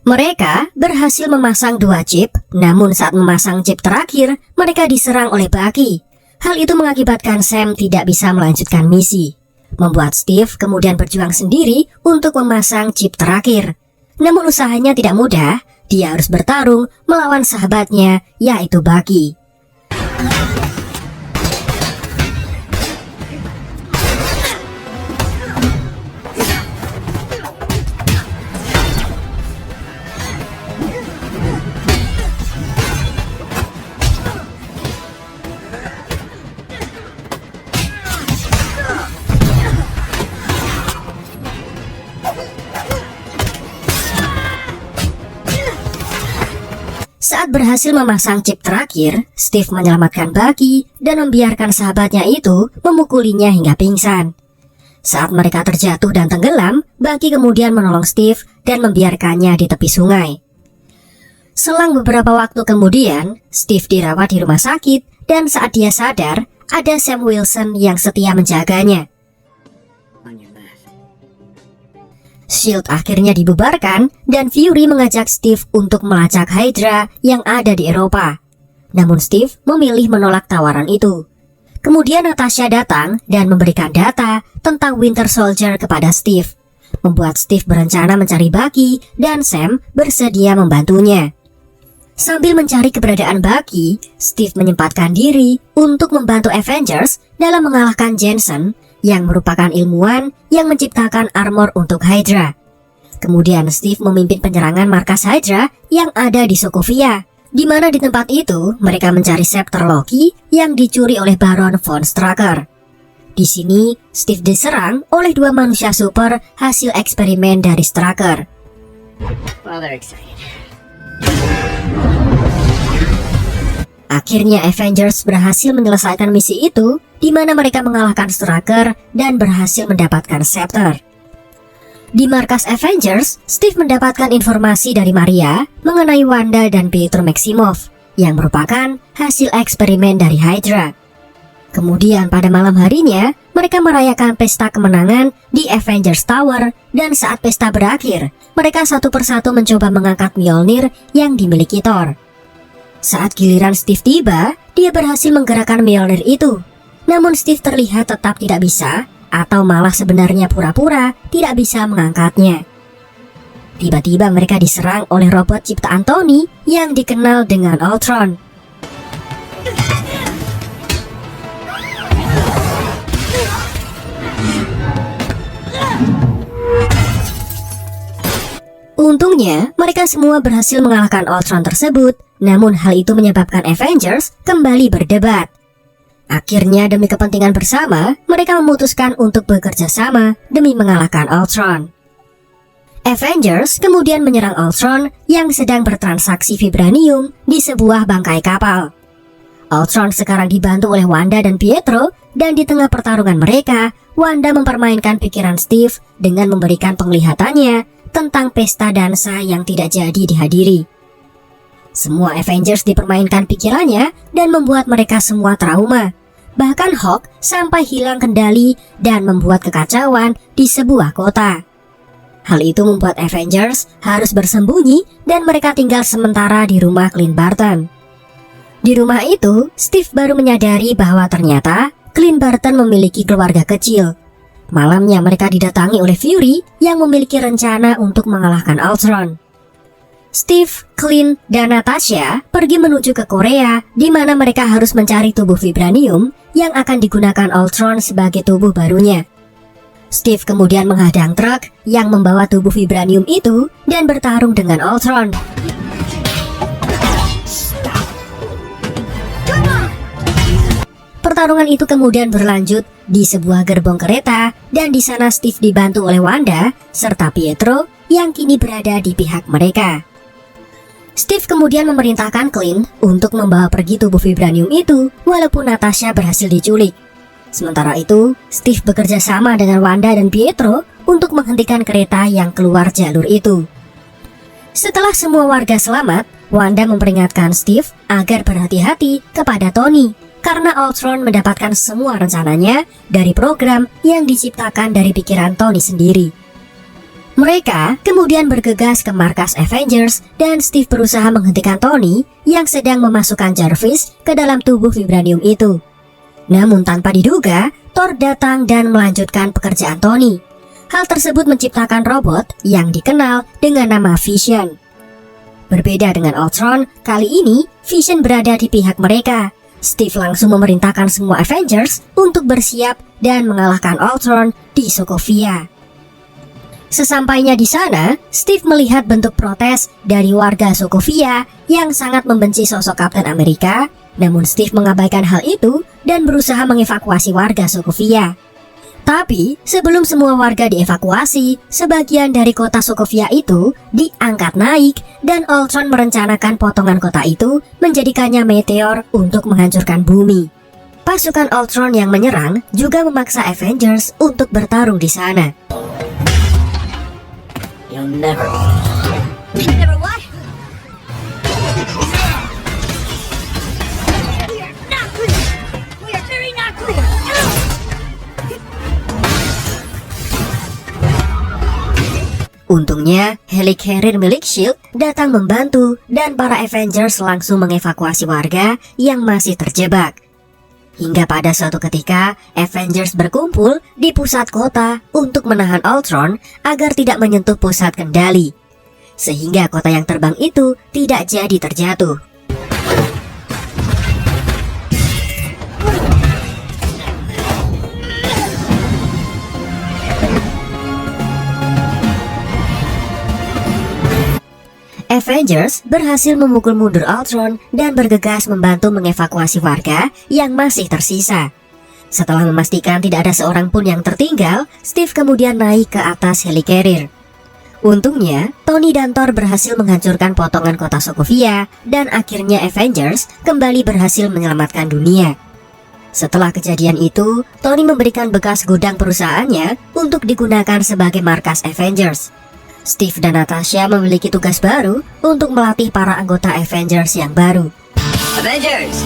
Mereka berhasil memasang 2 chip, namun saat memasang chip terakhir, mereka diserang oleh Bucky. Hal itu mengakibatkan Sam tidak bisa melanjutkan misi, membuat Steve kemudian berjuang sendiri untuk memasang chip terakhir. Namun usahanya tidak mudah, dia harus bertarung melawan sahabatnya, yaitu Bucky. Saat berhasil memasang chip terakhir, Steve menyelamatkan Bucky dan membiarkan sahabatnya itu memukulinya hingga pingsan. Saat mereka terjatuh dan tenggelam, Bucky kemudian menolong Steve dan membiarkannya di tepi sungai. Selang beberapa waktu kemudian, Steve dirawat di rumah sakit dan saat dia sadar, ada Sam Wilson yang setia menjaganya. SHIELD akhirnya dibubarkan dan Fury mengajak Steve untuk melacak Hydra yang ada di Eropa. Namun Steve memilih menolak tawaran itu. Kemudian Natasha datang dan memberikan data tentang Winter Soldier kepada Steve, membuat Steve berencana mencari Bucky dan Sam bersedia membantunya. Sambil mencari keberadaan Bucky, Steve menyempatkan diri untuk membantu Avengers dalam mengalahkan Jensen yang merupakan ilmuwan yang menciptakan armor untuk Hydra. Kemudian Steve memimpin penyerangan markas Hydra yang ada di Sokovia, di mana di tempat itu mereka mencari scepter Loki yang dicuri oleh Baron von Strucker. Di sini, Steve diserang oleh dua manusia super hasil eksperimen dari Strucker. Akhirnya Avengers berhasil menyelesaikan misi itu, di mana mereka mengalahkan Strucker dan berhasil mendapatkan scepter. Di markas Avengers, Steve mendapatkan informasi dari Maria mengenai Wanda dan Pietro Maximoff, yang merupakan hasil eksperimen dari Hydra. Kemudian pada malam harinya, mereka merayakan pesta kemenangan di Avengers Tower, dan saat pesta berakhir, mereka satu persatu mencoba mengangkat Mjolnir yang dimiliki Thor. Saat giliran Steve tiba, dia berhasil menggerakkan Mjolnir itu. Namun Steve terlihat tetap tidak bisa, atau malah sebenarnya pura-pura tidak bisa mengangkatnya. Tiba-tiba mereka diserang oleh robot ciptaan Tony yang dikenal dengan Ultron. Untungnya, mereka semua berhasil mengalahkan Ultron tersebut, namun hal itu menyebabkan Avengers kembali berdebat. Akhirnya demi kepentingan bersama, mereka memutuskan untuk bekerja sama demi mengalahkan Ultron. Avengers kemudian menyerang Ultron yang sedang bertransaksi vibranium di sebuah bangkai kapal. Ultron sekarang dibantu oleh Wanda dan Pietro, dan di tengah pertarungan mereka, Wanda mempermainkan pikiran Steve dengan memberikan penglihatannya tentang pesta dansa yang tidak jadi dihadiri. Semua Avengers dipermainkan pikirannya dan membuat mereka semua trauma. Bahkan Hulk sampai hilang kendali dan membuat kekacauan di sebuah kota. Hal itu membuat Avengers harus bersembunyi dan mereka tinggal sementara di rumah Clint Barton. Di rumah itu, Steve baru menyadari bahwa ternyata Clint Barton memiliki keluarga kecil. Malamnya mereka didatangi oleh Fury yang memiliki rencana untuk mengalahkan Ultron. Steve, Clint, dan Natasha pergi menuju ke Korea, di mana mereka harus mencari tubuh vibranium yang akan digunakan Ultron sebagai tubuh barunya. Steve kemudian menghadang truk yang membawa tubuh vibranium itu dan bertarung dengan Ultron. Pertarungan itu kemudian berlanjut di sebuah gerbong kereta, dan di sana Steve dibantu oleh Wanda serta Pietro yang kini berada di pihak mereka. Steve kemudian memerintahkan Clint untuk membawa pergi tubuh vibranium itu walaupun Natasha berhasil diculik. Sementara itu, Steve bekerja sama dengan Wanda dan Pietro untuk menghentikan kereta yang keluar jalur itu. Setelah semua warga selamat, Wanda memperingatkan Steve agar berhati-hati kepada Tony karena Ultron mendapatkan semua rencananya dari program yang diciptakan dari pikiran Tony sendiri. Mereka kemudian bergegas ke markas Avengers dan Steve berusaha menghentikan Tony yang sedang memasukkan Jarvis ke dalam tubuh vibranium itu. Namun tanpa diduga, Thor datang dan melanjutkan pekerjaan Tony. Hal tersebut menciptakan robot yang dikenal dengan nama Vision. Berbeda dengan Ultron, kali ini Vision berada di pihak mereka. Steve langsung memerintahkan semua Avengers untuk bersiap dan mengalahkan Ultron di Sokovia. Sesampainya di sana, Steve melihat bentuk protes dari warga Sokovia yang sangat membenci sosok Kapten Amerika. Namun Steve mengabaikan hal itu dan berusaha mengevakuasi warga Sokovia. Tapi sebelum semua warga dievakuasi, sebagian dari kota Sokovia itu diangkat naik dan Ultron merencanakan potongan kota itu menjadikannya meteor untuk menghancurkan bumi. Pasukan Ultron yang menyerang juga memaksa Avengers untuk bertarung di sana. You'll never Never what? We are not clear. We are very not clear. Untungnya, helicarrier milik S.H.I.E.L.D. datang membantu dan para Avengers langsung mengevakuasi warga yang masih terjebak. Hingga pada suatu ketika, Avengers berkumpul di pusat kota untuk menahan Ultron agar tidak menyentuh pusat kendali. Sehingga kota yang terbang itu tidak jadi terjatuh. Avengers berhasil memukul mundur Ultron dan bergegas membantu mengevakuasi warga yang masih tersisa. Setelah memastikan tidak ada seorang pun yang tertinggal, Steve kemudian naik ke atas helicarrier. Untungnya, Tony dan Thor berhasil menghancurkan potongan kota Sokovia dan akhirnya Avengers kembali berhasil menyelamatkan dunia. Setelah kejadian itu, Tony memberikan bekas gudang perusahaannya untuk digunakan sebagai markas Avengers. Steve dan Natasha memiliki tugas baru untuk melatih para anggota Avengers yang baru. Avengers!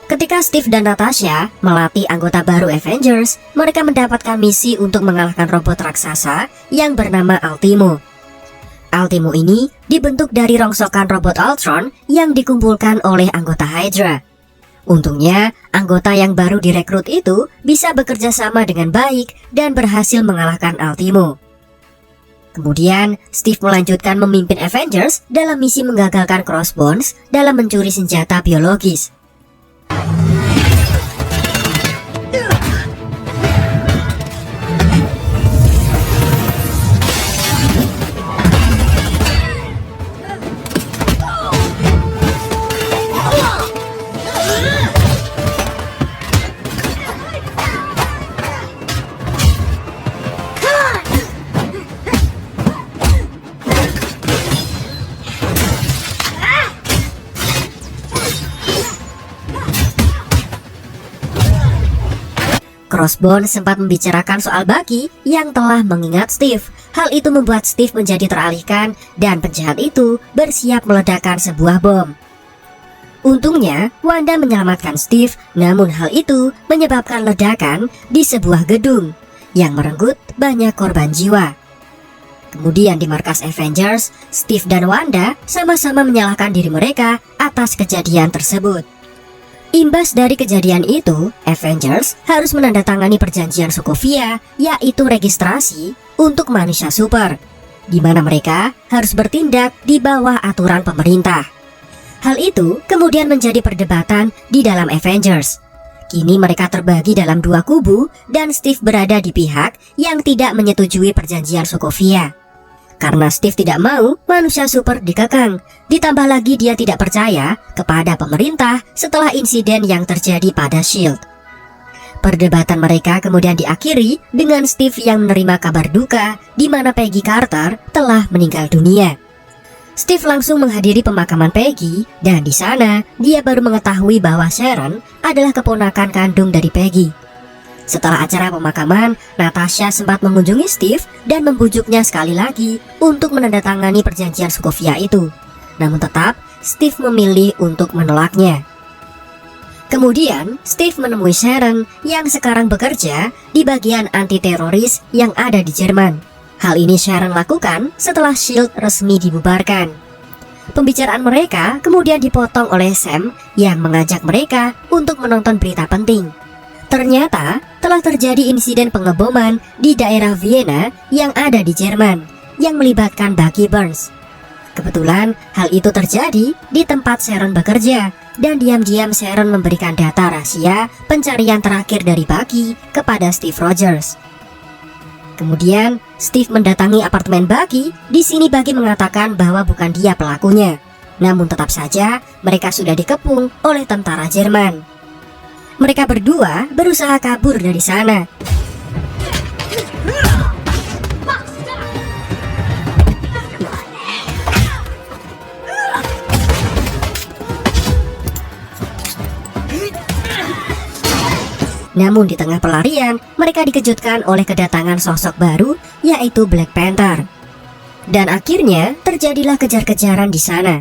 Ketika Steve dan Natasha melatih anggota baru Avengers, mereka mendapatkan misi untuk mengalahkan robot raksasa yang bernama Ultimo. Ultimo ini dibentuk dari rongsokan robot Ultron yang dikumpulkan oleh anggota Hydra. Untungnya, anggota yang baru direkrut itu bisa bekerja sama dengan baik dan berhasil mengalahkan Ultimo. Kemudian, Steve melanjutkan memimpin Avengers dalam misi menggagalkan Crossbones dalam mencuri senjata biologis. Crossbones sempat membicarakan soal Bucky yang telah mengingat Steve. Hal itu membuat Steve menjadi teralihkan dan penjahat itu bersiap meledakkan sebuah bom. Untungnya, Wanda menyelamatkan Steve, namun hal itu menyebabkan ledakan di sebuah gedung yang merenggut banyak korban jiwa. Kemudian di markas Avengers, Steve dan Wanda sama-sama menyalahkan diri mereka atas kejadian tersebut. Imbas dari kejadian itu, Avengers harus menandatangani perjanjian Sokovia, yaitu registrasi untuk manusia super, di mana mereka harus bertindak di bawah aturan pemerintah. Hal itu kemudian menjadi perdebatan di dalam Avengers. Kini mereka terbagi dalam dua kubu dan Steve berada di pihak yang tidak menyetujui perjanjian Sokovia. Karena Steve tidak mau manusia super dikekang, ditambah lagi dia tidak percaya kepada pemerintah setelah insiden yang terjadi pada S.H.I.E.L.D. Perdebatan mereka kemudian diakhiri dengan Steve yang menerima kabar duka di mana Peggy Carter telah meninggal dunia. Steve langsung menghadiri pemakaman Peggy dan di sana dia baru mengetahui bahwa Sharon adalah keponakan kandung dari Peggy. Setelah acara pemakaman, Natasha sempat mengunjungi Steve dan membujuknya sekali lagi untuk menandatangani perjanjian Sokovia itu. Namun tetap, Steve memilih untuk menolaknya. Kemudian, Steve menemui Sharon yang sekarang bekerja di bagian anti-teroris yang ada di Jerman. Hal ini Sharon lakukan setelah S.H.I.E.L.D. resmi dibubarkan. Pembicaraan mereka kemudian dipotong oleh Sam yang mengajak mereka untuk menonton berita penting. Ternyata telah terjadi insiden pengeboman di daerah Vienna yang ada di Jerman yang melibatkan Bucky Barnes. Kebetulan hal itu terjadi di tempat Sharon bekerja dan diam-diam Sharon memberikan data rahasia pencarian terakhir dari Bucky kepada Steve Rogers. Kemudian Steve mendatangi apartemen Bucky. Di sini Bucky mengatakan bahwa bukan dia pelakunya. Namun tetap saja mereka sudah dikepung oleh tentara Jerman. Mereka berdua berusaha kabur dari sana. Namun di tengah pelarian, mereka dikejutkan oleh kedatangan sosok baru, yaitu Black Panther. Dan akhirnya terjadilah kejar-kejaran di sana.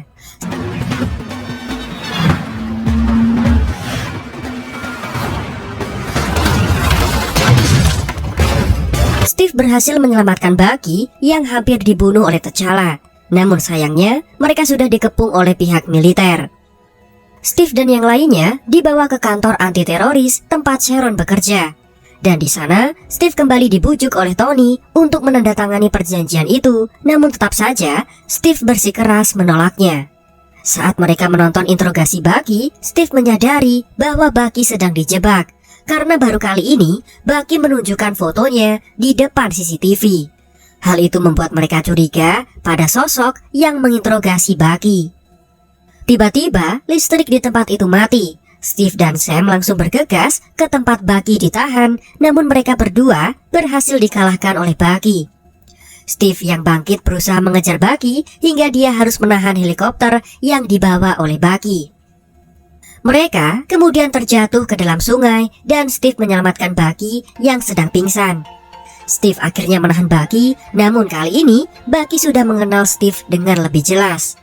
Steve berhasil menyelamatkan Bucky yang hampir dibunuh oleh T'Challa. Namun sayangnya, mereka sudah dikepung oleh pihak militer. Steve dan yang lainnya dibawa ke kantor anti-teroris tempat Sharon bekerja. Dan di sana, Steve kembali dibujuk oleh Tony untuk menandatangani perjanjian itu. Namun tetap saja, Steve bersikeras menolaknya. Saat mereka menonton interogasi Bucky, Steve menyadari bahwa Bucky sedang dijebak. Karena baru kali ini, Bucky menunjukkan fotonya di depan CCTV. Hal itu membuat mereka curiga pada sosok yang menginterogasi Bucky. Tiba-tiba, listrik di tempat itu mati. Steve dan Sam langsung bergegas ke tempat Bucky ditahan, namun mereka berdua berhasil dikalahkan oleh Bucky. Steve yang bangkit berusaha mengejar Bucky hingga dia harus menahan helikopter yang dibawa oleh Bucky. Mereka kemudian terjatuh ke dalam sungai dan Steve menyelamatkan Bucky yang sedang pingsan. Steve akhirnya menahan Bucky, namun kali ini Bucky sudah mengenal Steve dengan lebih jelas.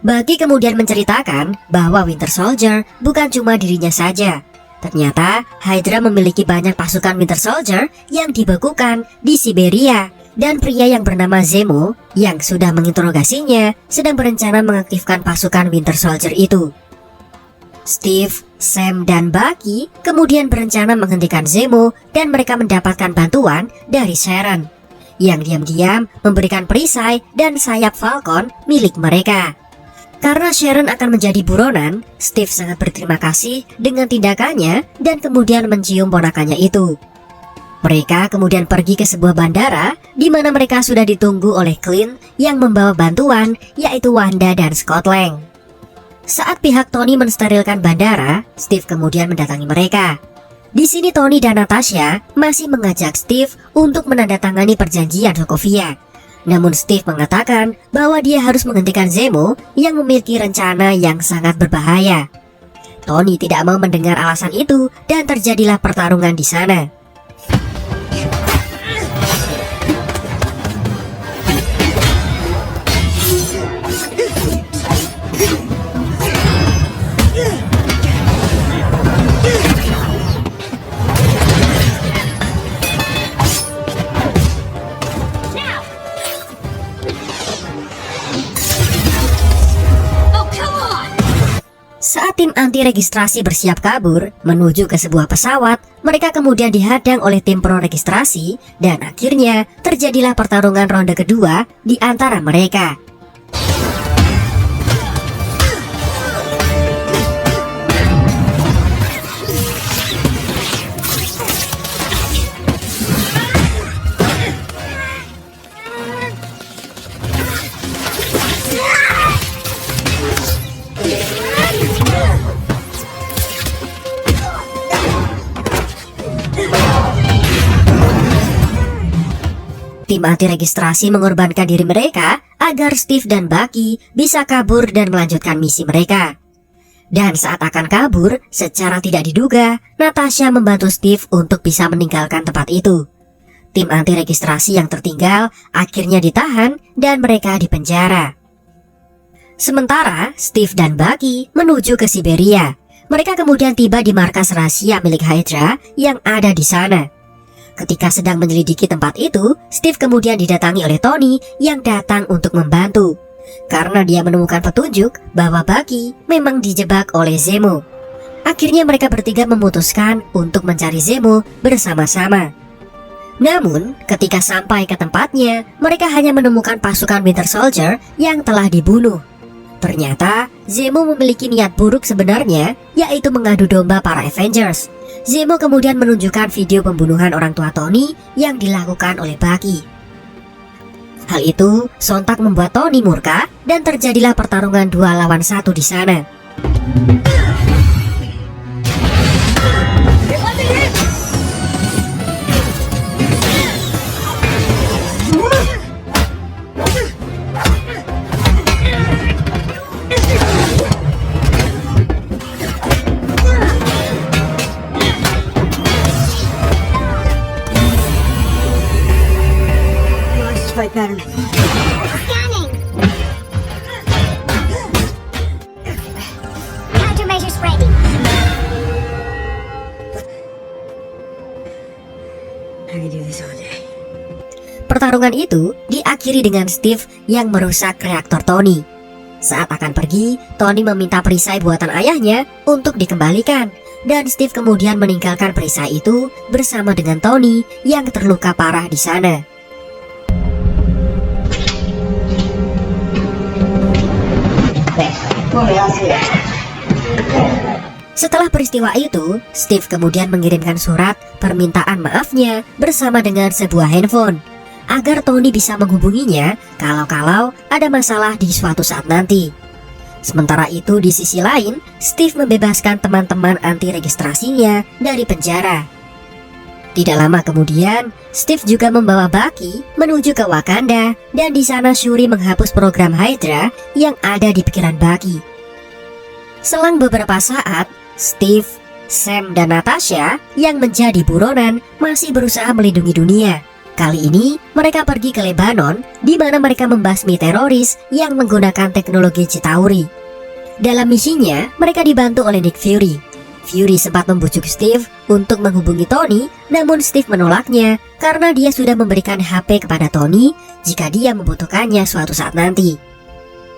Bucky kemudian menceritakan bahwa Winter Soldier bukan cuma dirinya saja. Ternyata Hydra memiliki banyak pasukan Winter Soldier yang dibekukan di Siberia. Dan pria yang bernama Zemo yang sudah menginterogasinya sedang berencana mengaktifkan pasukan Winter Soldier itu. Steve, Sam, dan Bucky kemudian berencana menghentikan Zemo dan mereka mendapatkan bantuan dari Sharon yang diam-diam memberikan perisai dan sayap Falcon milik mereka. Karena Sharon akan menjadi buronan, Steve sangat berterima kasih dengan tindakannya dan kemudian mencium ponakannya itu. Mereka kemudian pergi ke sebuah bandara di mana mereka sudah ditunggu oleh Clint yang membawa bantuan, yaitu Wanda dan Scott Lang. Saat pihak Tony mensterilkan bandara, Steve kemudian mendatangi mereka. Di sini Tony dan Natasha masih mengajak Steve untuk menandatangani perjanjian Sokovia. Namun Steve mengatakan bahwa dia harus menghentikan Zemo yang memiliki rencana yang sangat berbahaya. Tony tidak mau mendengar alasan itu dan terjadilah pertarungan di sana. Saat tim anti-registrasi bersiap kabur menuju ke sebuah pesawat, mereka kemudian dihadang oleh tim pro-registrasi dan akhirnya terjadilah pertarungan ronde kedua di antara mereka. Tim anti-registrasi mengorbankan diri mereka agar Steve dan Bucky bisa kabur dan melanjutkan misi mereka. Dan saat akan kabur, secara tidak diduga, Natasha membantu Steve untuk bisa meninggalkan tempat itu. Tim anti-registrasi yang tertinggal akhirnya ditahan dan mereka dipenjara. Sementara Steve dan Bucky menuju ke Siberia. Mereka kemudian tiba di markas rahasia milik Hydra yang ada di sana. Ketika sedang menyelidiki tempat itu, Steve kemudian didatangi oleh Tony yang datang untuk membantu. Karena dia menemukan petunjuk bahwa Bucky memang dijebak oleh Zemo. Akhirnya mereka bertiga memutuskan untuk mencari Zemo bersama-sama. Namun, ketika sampai ke tempatnya, mereka hanya menemukan pasukan Winter Soldier yang telah dibunuh. Ternyata, Zemo memiliki niat buruk sebenarnya, yaitu mengadu domba para Avengers. Zemo kemudian menunjukkan video pembunuhan orang tua Tony yang dilakukan oleh Bucky. Hal itu sontak membuat Tony murka dan terjadilah pertarungan 2 lawan 1 di sana. Fight pattern. Scanning. Countermeasures ready. I could do this all day. Pertarungan itu diakhiri dengan Steve yang merusak reaktor Tony. Saat akan pergi, Tony meminta perisai buatan ayahnya untuk dikembalikan, dan Steve kemudian meninggalkan perisai itu bersama dengan Tony yang terluka parah di sana. Setelah peristiwa itu, Steve kemudian mengirimkan surat permintaan maafnya bersama dengan sebuah handphone agar Tony bisa menghubunginya kalau ada masalah di suatu saat nanti. Sementara itu di sisi lain, Steve membebaskan teman-teman anti registrasinya dari penjara. Tidak lama kemudian, Steve juga membawa Bucky menuju ke Wakanda, dan di sana Shuri menghapus program Hydra yang ada di pikiran Bucky. Selang beberapa saat, Steve, Sam, dan Natasha yang menjadi buronan masih berusaha melindungi dunia. Kali ini mereka pergi ke Lebanon, di mana mereka membasmi teroris yang menggunakan teknologi Chitauri. Dalam misinya, mereka dibantu oleh Nick Fury. Fury sempat membujuk Steve untuk menghubungi Tony, namun Steve menolaknya karena dia sudah memberikan HP kepada Tony jika dia membutuhkannya suatu saat nanti.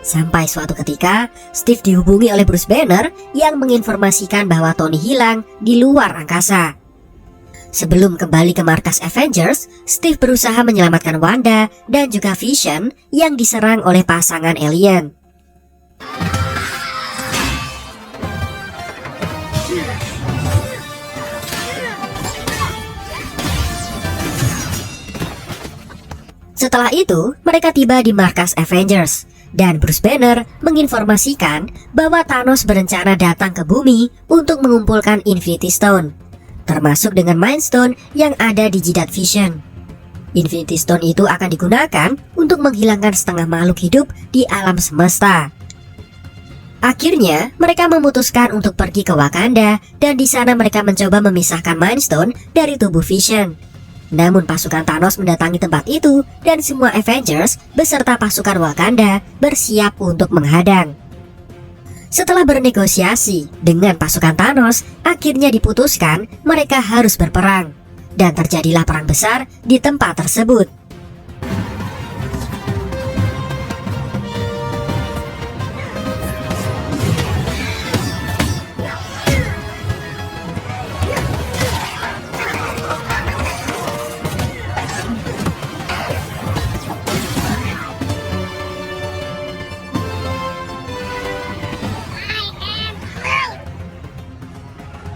Sampai suatu ketika, Steve dihubungi oleh Bruce Banner yang menginformasikan bahwa Tony hilang di luar angkasa. Sebelum kembali ke markas Avengers, Steve berusaha menyelamatkan Wanda dan juga Vision yang diserang oleh pasangan alien. Setelah itu, mereka tiba di markas Avengers, dan Bruce Banner menginformasikan bahwa Thanos berencana datang ke bumi untuk mengumpulkan Infinity Stone, termasuk dengan Mind Stone yang ada di jidat Vision. Infinity Stone itu akan digunakan untuk menghilangkan setengah makhluk hidup di alam semesta. Akhirnya, mereka memutuskan untuk pergi ke Wakanda, dan di sana mereka mencoba memisahkan Mind Stone dari tubuh Vision. Namun pasukan Thanos mendatangi tempat itu, dan semua Avengers beserta pasukan Wakanda bersiap untuk menghadang. Setelah bernegosiasi dengan pasukan Thanos, akhirnya diputuskan mereka harus berperang, dan terjadilah perang besar di tempat tersebut.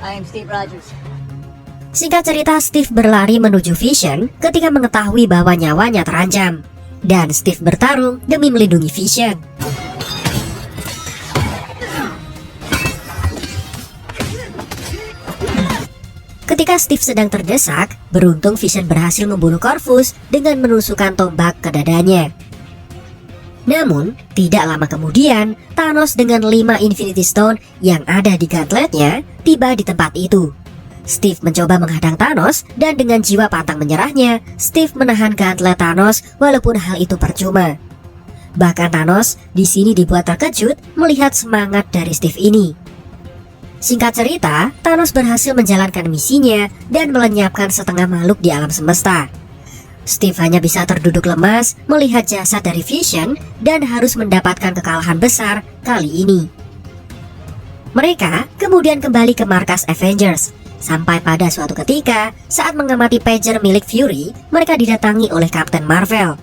I am Steve Rogers. Singkat cerita, Steve berlari menuju Vision ketika mengetahui bahwa nyawanya terancam, dan Steve bertarung demi melindungi Vision. Ketika Steve sedang terdesak, beruntung Vision berhasil membunuh Corvus dengan menusukkan tombak ke dadanya. Namun, tidak lama kemudian, Thanos dengan 5 Infinity Stone yang ada di gauntletnya tiba di tempat itu. Steve mencoba menghadang Thanos, dan dengan jiwa pantang menyerahnya, Steve menahan gauntlet Thanos walaupun hal itu percuma. Bahkan Thanos di sini dibuat terkejut melihat semangat dari Steve ini. Singkat cerita, Thanos berhasil menjalankan misinya dan melenyapkan setengah makhluk di alam semesta. Steve hanya bisa terduduk lemas melihat jasad dari Vision dan harus mendapatkan kekalahan besar kali ini. Mereka kemudian kembali ke markas Avengers, sampai pada suatu ketika saat mengamati pager milik Fury, mereka didatangi oleh Captain Marvel.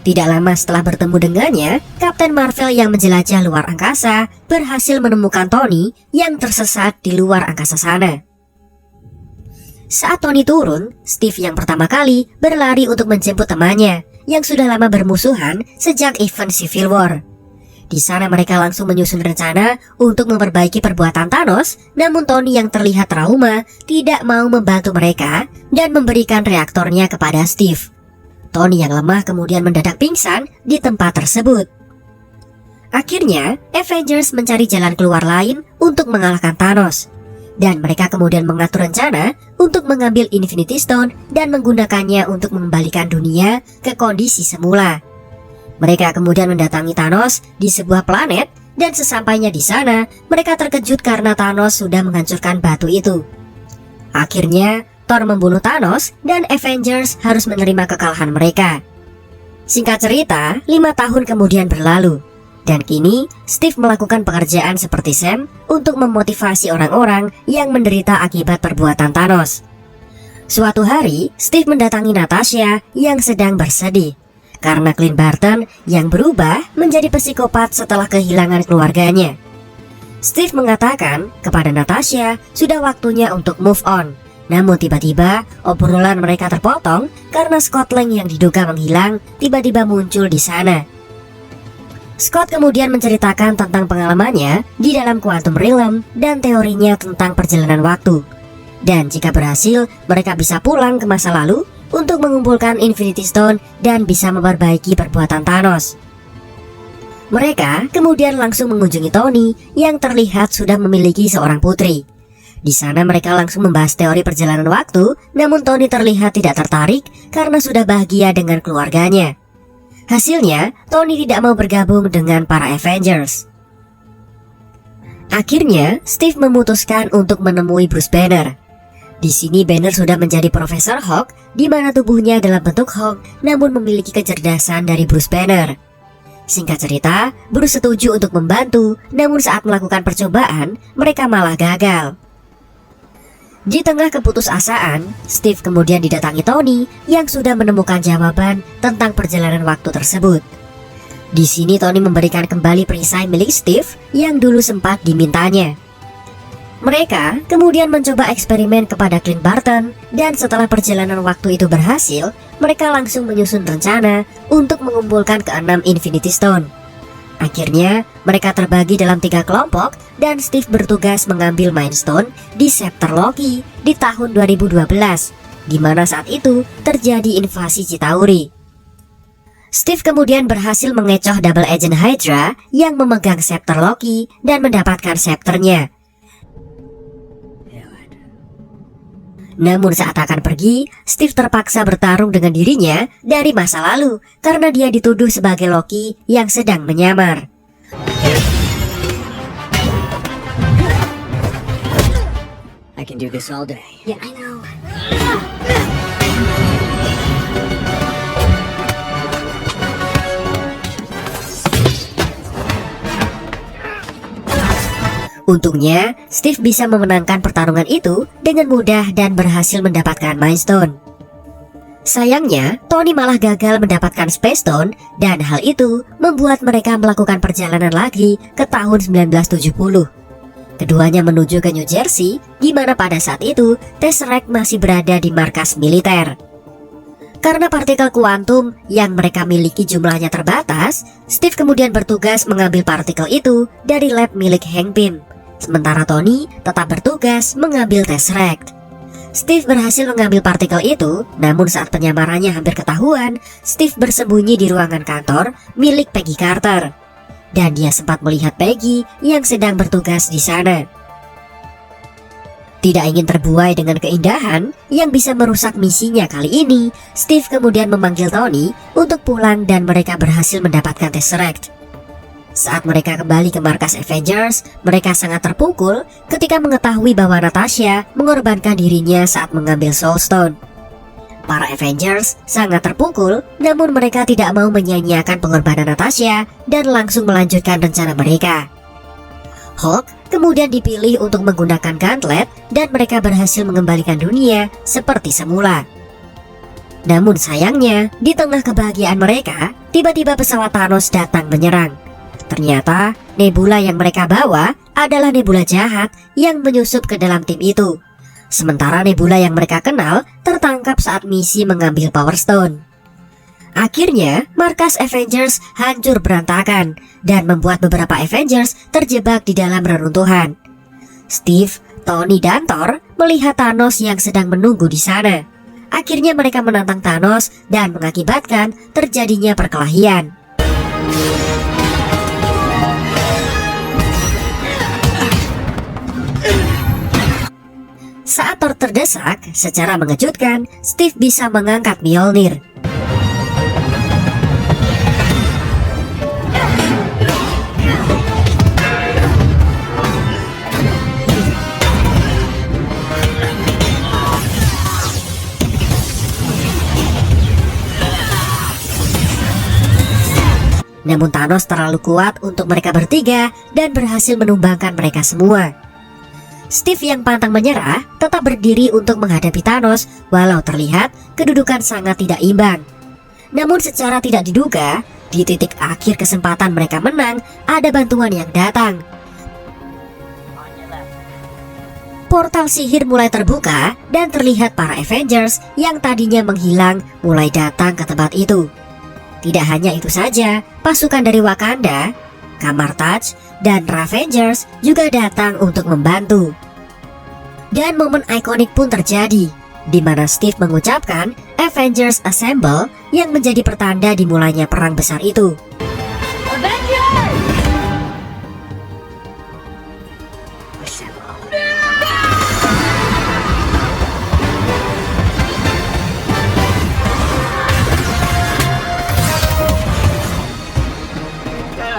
Tidak lama setelah bertemu dengannya, Captain Marvel yang menjelajah luar angkasa berhasil menemukan Tony yang tersesat di luar angkasa sana. Saat Tony turun, Steve yang pertama kali berlari untuk menjemput temannya yang sudah lama bermusuhan sejak event Civil War. Di sana mereka langsung menyusun rencana untuk memperbaiki perbuatan Thanos, namun Tony yang terlihat trauma tidak mau membantu mereka dan memberikan reaktornya kepada Steve. Tony yang lemah kemudian mendadak pingsan di tempat tersebut. Akhirnya, Avengers mencari jalan keluar lain untuk mengalahkan Thanos, dan mereka kemudian mengatur rencana untuk mengambil Infinity Stone dan menggunakannya untuk mengembalikan dunia ke kondisi semula. Mereka kemudian mendatangi Thanos di sebuah planet, dan sesampainya di sana, mereka terkejut karena Thanos sudah menghancurkan batu itu. Akhirnya, Thor membunuh Thanos dan Avengers harus menerima kekalahan mereka. Singkat cerita, 5 tahun kemudian berlalu, dan kini Steve melakukan pekerjaan seperti Sam untuk memotivasi orang-orang yang menderita akibat perbuatan Thanos. Suatu hari, Steve mendatangi Natasha yang sedang bersedih karena Clint Barton yang berubah menjadi psikopat setelah kehilangan keluarganya. Steve mengatakan kepada Natasha sudah waktunya untuk move on. Namun tiba-tiba obrolan mereka terpotong karena Scott Lang yang diduga menghilang tiba-tiba muncul di sana. Scott kemudian menceritakan tentang pengalamannya di dalam Quantum Realm dan teorinya tentang perjalanan waktu. Dan jika berhasil, mereka bisa pulang ke masa lalu untuk mengumpulkan Infinity Stone dan bisa memperbaiki perbuatan Thanos. Mereka kemudian langsung mengunjungi Tony yang terlihat sudah memiliki seorang putri. Di sana mereka langsung membahas teori perjalanan waktu, namun Tony terlihat tidak tertarik karena sudah bahagia dengan keluarganya. Hasilnya, Tony tidak mau bergabung dengan para Avengers. Akhirnya, Steve memutuskan untuk menemui Bruce Banner. Di sini Banner sudah menjadi Profesor Hulk, di mana tubuhnya dalam bentuk Hulk, namun memiliki kecerdasan dari Bruce Banner. Singkat cerita, Bruce setuju untuk membantu, namun saat melakukan percobaan, mereka malah gagal. Di tengah keputusasaan, Steve kemudian didatangi Tony yang sudah menemukan jawaban tentang perjalanan waktu tersebut. Di sini Tony memberikan kembali perisai milik Steve yang dulu sempat dimintanya. Mereka kemudian mencoba eksperimen kepada Clint Barton, dan setelah perjalanan waktu itu berhasil, mereka langsung menyusun rencana untuk mengumpulkan ke-6 Infinity Stone. Akhirnya, mereka terbagi dalam 3 kelompok dan Steve bertugas mengambil Mind Stone di Scepter Loki di tahun 2012, di mana saat itu terjadi invasi Chitauri. Steve kemudian berhasil mengecoh Double Agent Hydra yang memegang Scepter Loki dan mendapatkan scepternya. Namun saat akan pergi, Steve terpaksa bertarung dengan dirinya dari masa lalu karena dia dituduh sebagai Loki yang sedang menyamar. I can do this all day. Yeah, I know. Untungnya, Steve bisa memenangkan pertarungan itu dengan mudah dan berhasil mendapatkan Mind Stone. Sayangnya, Tony malah gagal mendapatkan Space Stone dan hal itu membuat mereka melakukan perjalanan lagi ke tahun 1970. Keduanya menuju ke New Jersey, di mana pada saat itu Tesseract masih berada di markas militer. Karena partikel kuantum yang mereka miliki jumlahnya terbatas, Steve kemudian bertugas mengambil partikel itu dari lab milik Hank Pym. Sementara Tony tetap bertugas mengambil Tesseract. Steve berhasil mengambil partikel itu, namun saat penyamarannya hampir ketahuan, Steve bersembunyi di ruangan kantor milik Peggy Carter. Dan dia sempat melihat Peggy yang sedang bertugas di sana. Tidak ingin terbuai dengan keindahan yang bisa merusak misinya kali ini, Steve kemudian memanggil Tony untuk pulang dan mereka berhasil mendapatkan Tesseract. Saat mereka kembali ke markas Avengers, mereka sangat terpukul ketika mengetahui bahwa Natasha mengorbankan dirinya saat mengambil Soul Stone. Para Avengers sangat terpukul, namun mereka tidak mau menyia-nyiakan pengorbanan Natasha dan langsung melanjutkan rencana mereka. Hulk kemudian dipilih untuk menggunakan gauntlet dan mereka berhasil mengembalikan dunia seperti semula. Namun sayangnya, di tengah kebahagiaan mereka, tiba-tiba pesawat Thanos datang menyerang. Ternyata nebula yang mereka bawa adalah nebula jahat yang menyusup ke dalam tim itu. Sementara nebula yang mereka kenal tertangkap saat misi mengambil Power Stone. Akhirnya, markas Avengers hancur berantakan dan membuat beberapa Avengers terjebak di dalam reruntuhan. Steve, Tony, dan Thor melihat Thanos yang sedang menunggu di sana. Akhirnya mereka menantang Thanos dan mengakibatkan terjadinya perkelahian. Saat Thor terdesak, secara mengejutkan, Steve bisa mengangkat Mjolnir. Namun Thanos terlalu kuat untuk mereka bertiga dan berhasil menumbangkan mereka semua. Steve yang pantang menyerah tetap berdiri untuk menghadapi Thanos walau terlihat kedudukan sangat tidak imbang. Namun secara tidak diduga, di titik akhir kesempatan mereka menang, ada bantuan yang datang. Portal sihir mulai terbuka dan terlihat para Avengers yang tadinya menghilang mulai datang ke tempat itu. Tidak hanya itu saja, pasukan dari Wakanda, Kamar Taj, dan Ravengers juga datang untuk membantu. Dan momen ikonik pun terjadi, di mana Steve mengucapkan Avengers Assemble yang menjadi pertanda dimulainya perang besar itu.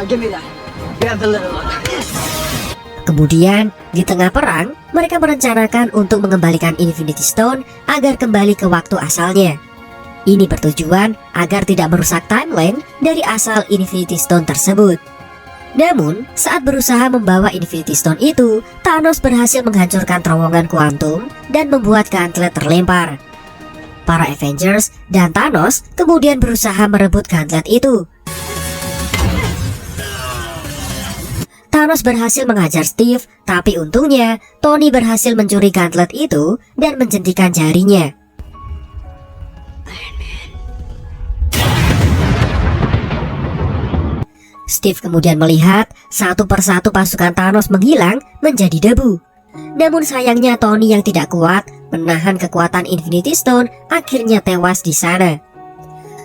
Give me that. Grab the little one. Kemudian, di tengah perang, mereka merencanakan untuk mengembalikan Infinity Stone agar kembali ke waktu asalnya. Ini bertujuan agar tidak merusak timeline dari asal Infinity Stone tersebut. Namun, saat berusaha membawa Infinity Stone itu, Thanos berhasil menghancurkan terowongan kuantum dan membuat gauntlet terlempar. Para Avengers dan Thanos kemudian berusaha merebut gauntlet itu. Thanos berhasil menghajar Steve, tapi untungnya Tony berhasil mencuri gauntlet itu dan menjentikan jarinya. Steve kemudian melihat satu persatu pasukan Thanos menghilang menjadi debu. Namun sayangnya Tony yang tidak kuat menahan kekuatan Infinity Stone akhirnya tewas di sana.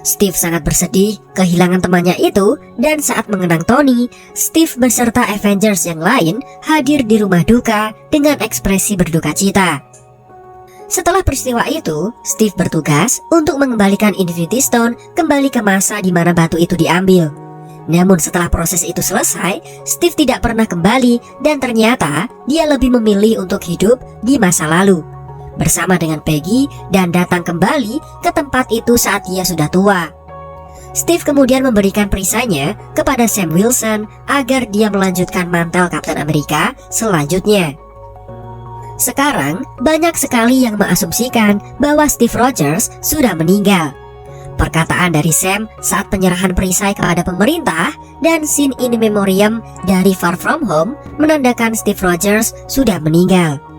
Steve sangat bersedih kehilangan temannya itu, dan saat mengenang Tony, Steve beserta Avengers yang lain hadir di rumah duka dengan ekspresi berduka cita. Setelah peristiwa itu, Steve bertugas untuk mengembalikan Infinity Stone kembali ke masa di mana batu itu diambil. Namun setelah proses itu selesai, Steve tidak pernah kembali dan ternyata dia lebih memilih untuk hidup di masa lalu bersama dengan Peggy dan datang kembali ke tempat itu saat ia sudah tua. Steve kemudian memberikan perisainya kepada Sam Wilson agar dia melanjutkan mantel Kapten Amerika selanjutnya. Sekarang, banyak sekali yang mengasumsikan bahwa Steve Rogers sudah meninggal. Perkataan dari Sam saat penyerahan perisai kepada pemerintah dan scene in memoriam dari Far From Home menandakan Steve Rogers sudah meninggal.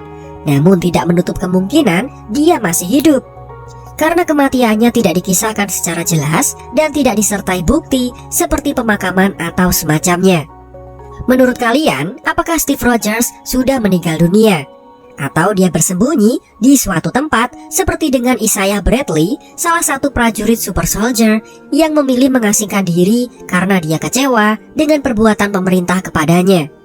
Namun tidak menutup kemungkinan dia masih hidup, karena kematiannya tidak dikisahkan secara jelas dan tidak disertai bukti seperti pemakaman atau semacamnya. Menurut kalian, apakah Steve Rogers sudah meninggal dunia? Atau dia bersembunyi di suatu tempat seperti dengan Isaiah Bradley, salah satu prajurit super soldier yang memilih mengasingkan diri karena dia kecewa dengan perbuatan pemerintah kepadanya?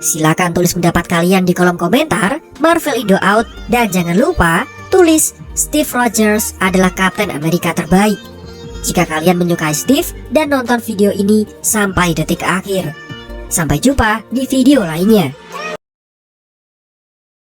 Silakan tulis pendapat kalian di kolom komentar, Marvel Indo Out, dan jangan lupa tulis Steve Rogers adalah Kapten Amerika terbaik. Jika kalian menyukai Steve dan nonton video ini sampai detik akhir. Sampai jumpa di video lainnya.